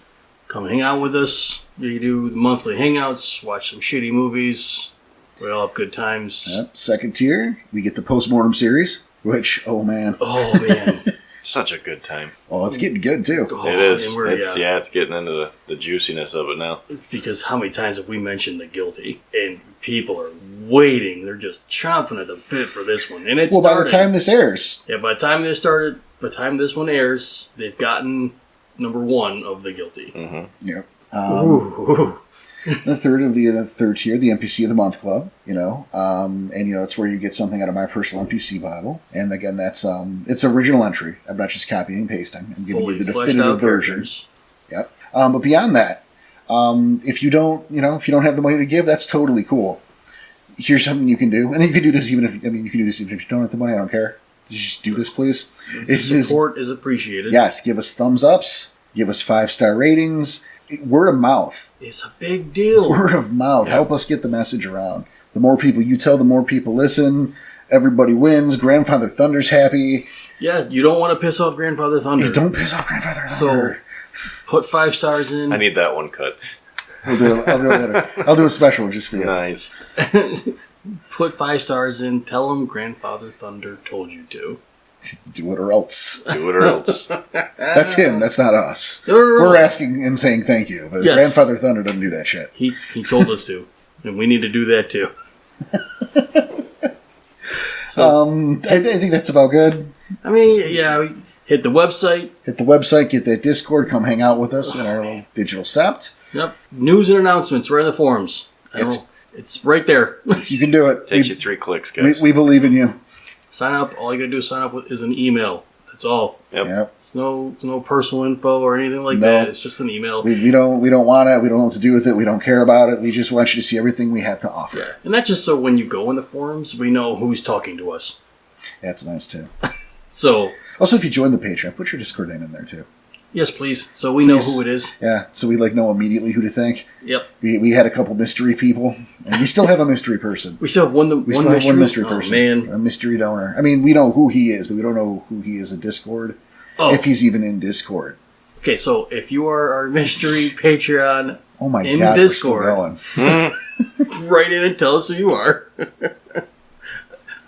S3: Come hang out with us. We do the monthly hangouts, watch some shitty movies. We all have good times.
S1: Yep. Second tier, we get the postmortem series, which, oh man.
S2: Such a good time.
S1: Oh, it's getting good too.
S2: It is. It's getting into the juiciness of it now.
S3: Because how many times have we mentioned The Guilty? And people are waiting. They're just chomping at the bit for this one. And
S1: by the time this airs.
S3: Yeah, by the time this one airs, they've gotten number 1 of The Guilty.
S2: Mm-hmm.
S1: Yep. The third tier, the NPC of the Month Club, and it's where you get something out of my personal NPC Bible. And again, that's it's original entry. I'm not just copying and pasting. I'm giving you the definitive version. Yep. But beyond that, if you don't have the money to give, that's totally cool. Here's something you can do, and you can do this even if you don't have the money. I don't care. Just do this, please.
S3: Support is appreciated.
S1: Yes, give us thumbs ups. Give us 5-star ratings. Word of mouth.
S3: It's a big deal.
S1: Word of mouth. Yeah. Help us get the message around. The more people you tell, the more people listen. Everybody wins. Grandfather Thunder's happy.
S3: Yeah, you don't want to piss off Grandfather Thunder.
S1: You don't piss off Grandfather Thunder.
S3: So, put 5 stars in.
S2: I need that one cut.
S1: I'll do it later. I'll do a special just for you.
S2: Nice.
S3: Put 5 stars in. Tell them Grandfather Thunder told you to.
S1: Do it or else.
S2: Do it or else.
S1: That's him. That's not us.
S3: No.
S1: We're asking and saying thank you. But
S3: yes.
S1: Grandfather Thunder doesn't do that shit.
S3: He told us to. And we need to do that too.
S1: I think that's about good.
S3: I mean, yeah, hit the website.
S1: Get that Discord. Come hang out with us in our little digital sept.
S3: Yep. News and announcements right in the forums. It's right there.
S1: You can do it.
S2: Takes you 3 clicks, guys.
S1: We believe in you.
S3: Sign up. All you gotta do is sign up is an email. That's all.
S2: Yep.
S3: It's no personal info or anything like that. It's just an email.
S1: We don't want it. We don't know what to do with it. We don't care about it. We just want you to see everything we have to offer.
S3: Yeah. And that's just so when you go in the forums, we know who's talking to us.
S1: That's nice too.
S3: So
S1: also, if you join the Patreon, put your Discord name in there too.
S3: Yes, please. So we know who it is.
S1: Yeah, so we know immediately who to thank.
S3: Yep.
S1: We had a couple mystery people, and we still have a mystery person.
S3: We still have one mystery person.
S1: Man. A mystery donor. I mean, we know who he is, but we don't know who he is in Discord. Oh. If he's even in Discord.
S3: Okay, so if you are our mystery Patreon
S1: in Discord,
S3: we're still going. Write in and tell us who you are.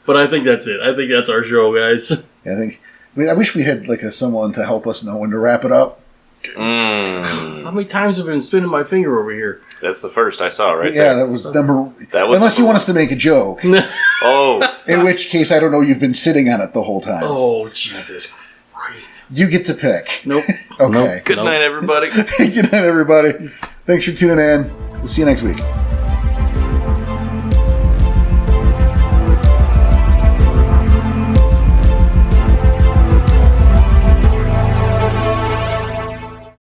S3: But I think that's it. I think that's our show, guys.
S1: Yeah, I wish we had someone to help us know when to wrap it up.
S2: How
S3: many times have I been spinning my finger over here?
S2: That's the first I saw right
S1: there.
S2: Yeah,
S1: that was number... Unless you want us to make a joke.
S2: Oh.
S1: In which case, I don't know, you've been sitting on it the whole time.
S3: Oh, Jesus Christ.
S1: You get to pick.
S3: Nope.
S1: Okay.
S2: Good night, everybody.
S1: Good night, everybody. Thanks for tuning in. We'll see you next week.